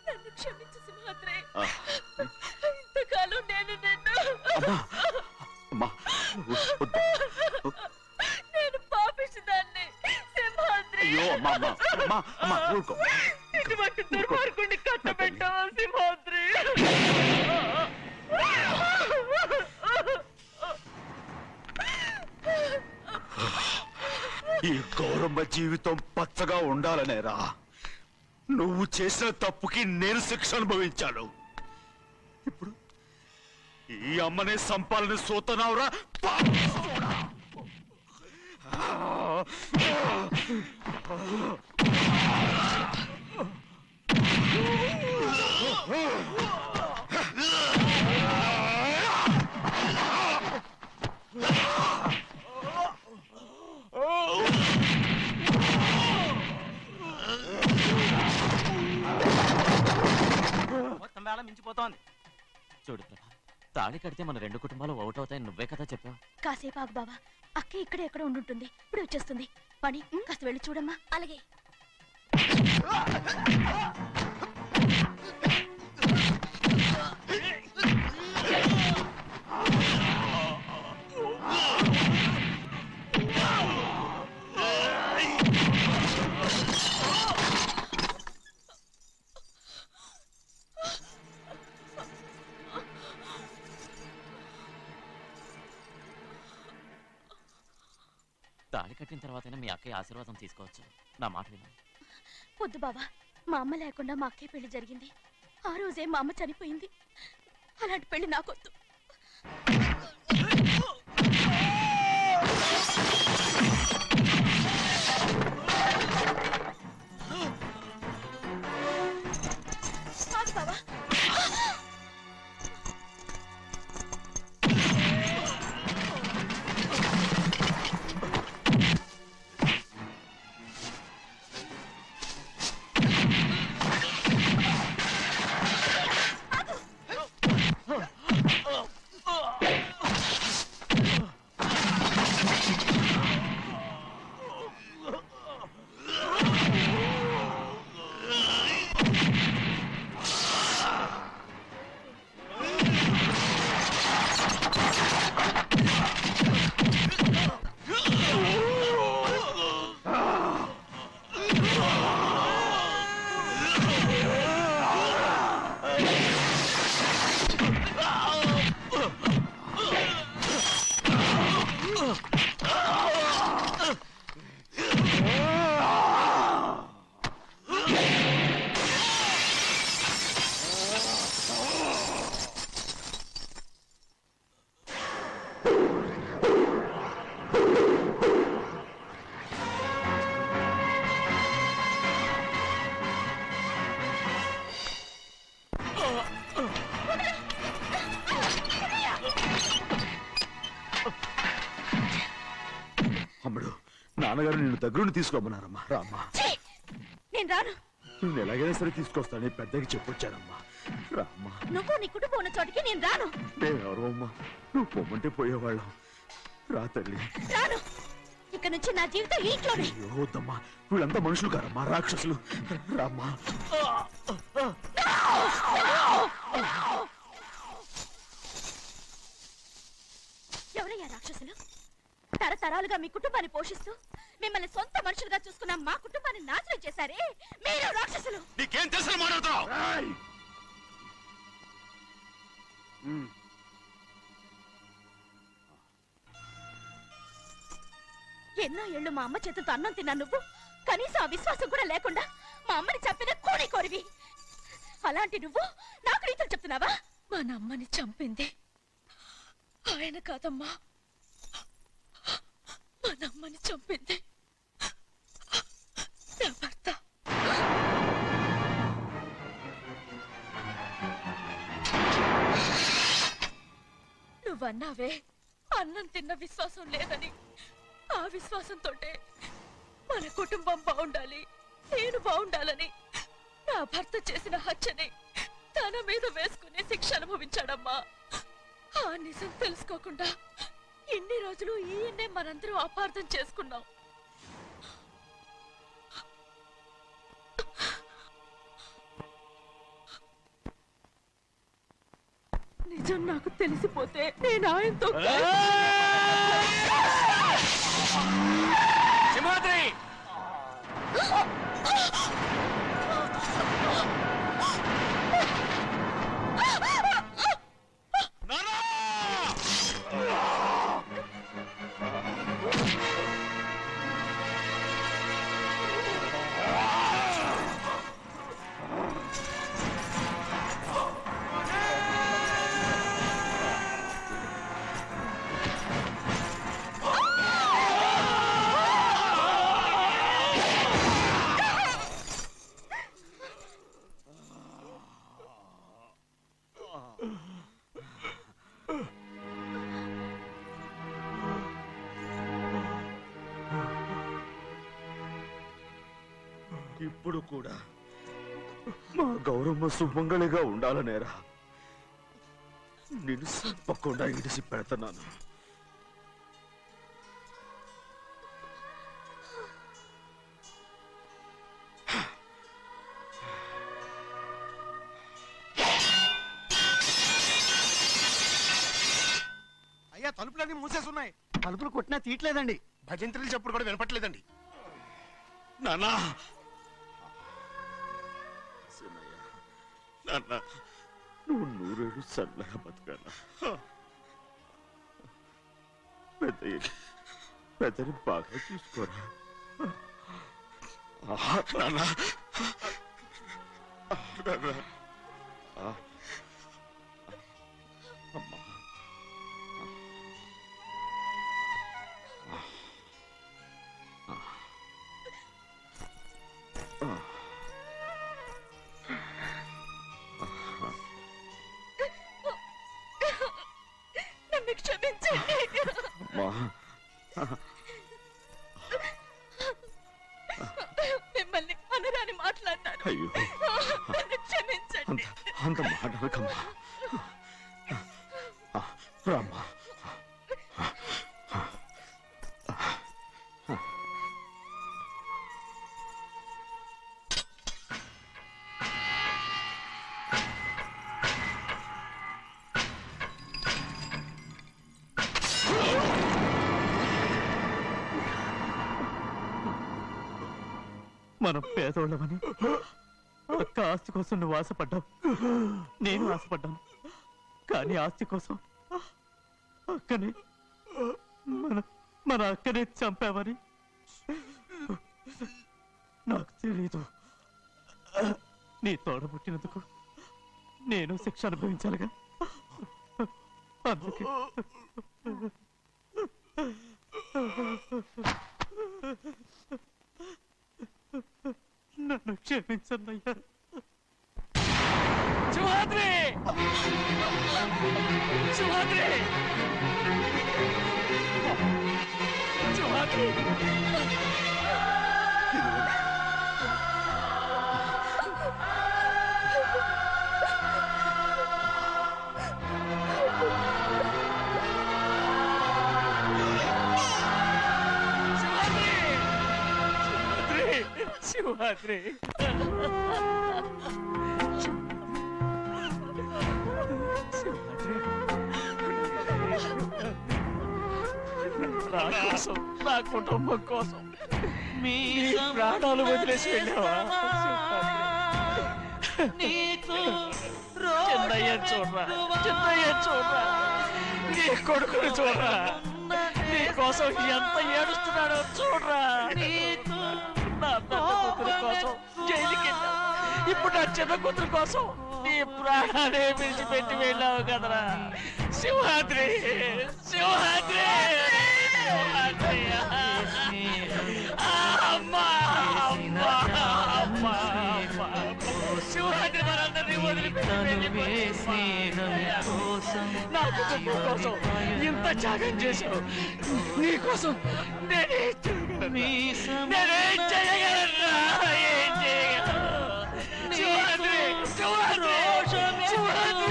నన్ను క్షమించు సింహాద్రి. ఇంతకాలం నేను నేను పాపిస్తుదాన్ని సింహాద్రి. ఇటువంటి దుర్మార్గుడిని కట్టబెట్టావా సింహాద్రి? ఈ గౌరమ్మ జీవితం పచ్చగా ఉండాలనేరా నువ్వు చేసిన తప్పుకి నేను శిక్ష అనుభవించాను. ఇప్పుడు ఈ అమ్మనే సంపాలని సోతనావురా. మొత్తం వేళ మించిపోతోంది. చూడు ప్రభా, తాళి కడితే మన రెండు కుటుంబాలు అవుట్ అవుతాయని నువ్వే కదా చెప్పావు. కాసేపు ఆగు బావా, అక్క ఇక్కడే ఎక్కడ ఉండుంటుంది, ఇప్పుడు వచ్చేస్తుంది. పని కాస్త వెళ్ళి చూడమ్మా. అలాగే. తాళి కట్టిన తర్వాతైనా మీ అక్కయ్య ఆశీర్వాదం తీసుకోవచ్చు. నా మాట విను. వద్దు బావా, మా అమ్మ లేకుండా మా అక్కయ్య పెళ్లి జరిగింది. ఆ రోజే మా అమ్మ చనిపోయింది. అలాంటి పెళ్లి నాకొద్దు. బావా, అమ్మడు, నాన్నగారు నిన్ను దగ్గరుండి తీసుకోమన్నారమ్మా. రామ్మా. నేను రాను. నేను ఎలాగైనా సరే తీసుకొస్తానని పెద్దకి చెప్పొచ్చానమ్మా. రామ్మా. నువ్వు నీ కుటుంబం ఉన్న చోటికి నేను రాను. నేనెవరో అమ్మా, నువ్వు పొమ్మంటే పోయేవాళ్ళం. రా తల్లి. రాను. ఇక్కడ నుంచి నా జీవితం ఇంట్లోనే. వద్దమ్మా, వీళ్ళంతా మనుషులు కారమ్మా, రాక్షసులు. రామ్మా. ఎవరయ్యా రాక్షసులు? తరతరాలుగా మీ కుటుంబాన్ని పోషిస్తూ మిమ్మల్ని సొంత మనుషులుగా చూసుకున్న మా కుటుంబాన్ని నాశనం చేశారే మీరు రాక్షసులు. నీకేం తెలుసు మాట్లాడుతావు? ఎన్నో ఏళ్ళు మా అమ్మ చేతులతో అన్నం తిన్నా నువ్వు కనీసం ఆ విశ్వాసం కూడా లేకుండా మా అమ్మని చంపిన కోడి కోరివి. అలాంటి నువ్వు నాకు రీతులు చెప్తున్నావా? మన అమ్మని చంపింది ఆయన కాదమ్మా, మన అమ్మని చంపింది నా భర్త. నువ్వన్నావే అన్నం తిన్న విశ్వాసం లేదని, ఆ విశ్వాసంతో మన కుటుంబం బాగుండాలి, నేను బాగుండాలని నా భర్త చేసిన హత్యని తన మీద వేసుకునే శిక్ష అనుభవించాడమ్మా. ఆ నిజం తెలుసుకోకుండా ఇన్ని రోజులు ఈయన్నే మనందరూ అపార్థం చేసుకున్నాం. నిజం నాకు తెలిసిపోతే నేను ఆయనతో సింహాద్రి ఇప్పుడు కూడా మా గౌరమ్మ సుమంగళిగా ఉండాలనేరా నేను తప్పకుండా ఇడిసి పెడుతున్నాను. అయ్యా తలుపులన్నీ మూసేస్తున్నాయి. తలుపులు కొట్టినా తీయట్లేదండి. భజంత్రులు చెప్పుడు కూడా వినపట్లేదండి. నాన్నా నాన్న నువ్వు 100 ఏళ్ళు చల్లగా బతకాలా. పెద్దని బాగా చూసుకోరా నాన్న. అమ్మా నన్ను క్షమించండి. మిమ్మల్ని అనరాని మాట్లాడినాను. అయ్యో నన్ను క్షమించండి. అంత మాటలకమ్మా. రామ్మా. మనం పేదోళ్ళమని అక్క ఆస్తి కోసం నువ్వు ఆశపడ్డావు, నేను ఆశపడ్డాను. కానీ ఆస్తి కోసం అక్కని మన అక్కనే చంపావని నాకు తెలీదు. నీ తోడబుట్టినందుకు నేను శిక్ష అనుభవించాలిగా. అందుకే నన్ను క్షమించన్నయ్యా. సింహాద్రి సింహాద్రి సింహాద్రి శివరాత్రి నా కోసం, నా కుటుంబం కోసం మీ ప్రాణాలు వదిలేసి వెళ్ళావా? చిన్నయ్య చూడరా, చిన్నయ్య చూడరా, నీ కొడుకుని చూడరా, నీ కోసం ఎంత ఏడుస్తున్నాడో చూడరా. నా పెద్ద కూతురు కోసం జైలుకి వెళ్ళా, ఇప్పుడు నా చిన్న కూతురు కోసం నీ ప్రాణాలే విడిచిపెట్టి వెళ్ళావు కదరా సింహాద్రి సింహాద్రి సింహాద్రి. అమ్మా అమ్మా అమ్మా సింహాద్రి మనందరినీ వదిలిపెట్టి వెళ్ళిపోయింది. నా కుటుంబం కోసం ఇంత త్యాగం చేశావు, నీ కోసం నేనేం చేయగలరా? ఏం చేయగలను? Simhadri Simhadri Simhadri.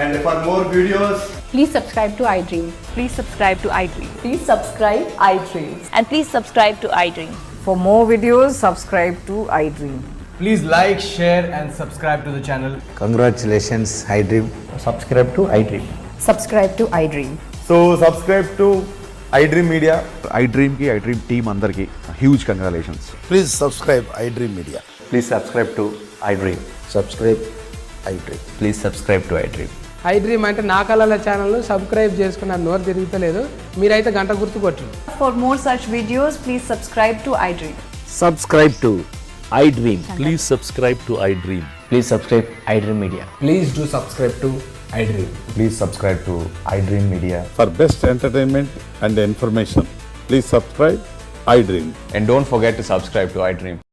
And for more videos, please subscribe to iDream. Please subscribe to iDream. Please subscribe iDream. And please subscribe to iDream. For more videos, subscribe to iDream. please like, share, and subscribe to the channel. Congratulations, iDream. Subscribe to iDream. Subscribe to iDream. So subscribe to iDream Media. iDream కి iDream team అందరికి huge congratulations. Please subscribe iDream Media. Please subscribe to iDream. Subscribe iDream. Please subscribe to iDream. iDream అంటే నా కళల channel subscribe చేసుకున్న నోరు తిరుగుతలేదు, మీరైతే గంట గుర్తు కొట్టండి. For more such videos, please subscribe to iDream. Subscribe to iDream. Please subscribe to iDream. Please subscribe iDream Media. Please do subscribe to iDream. Please subscribe to iDream Media. For best entertainment and information, please subscribe iDream. And don't forget to subscribe to iDream.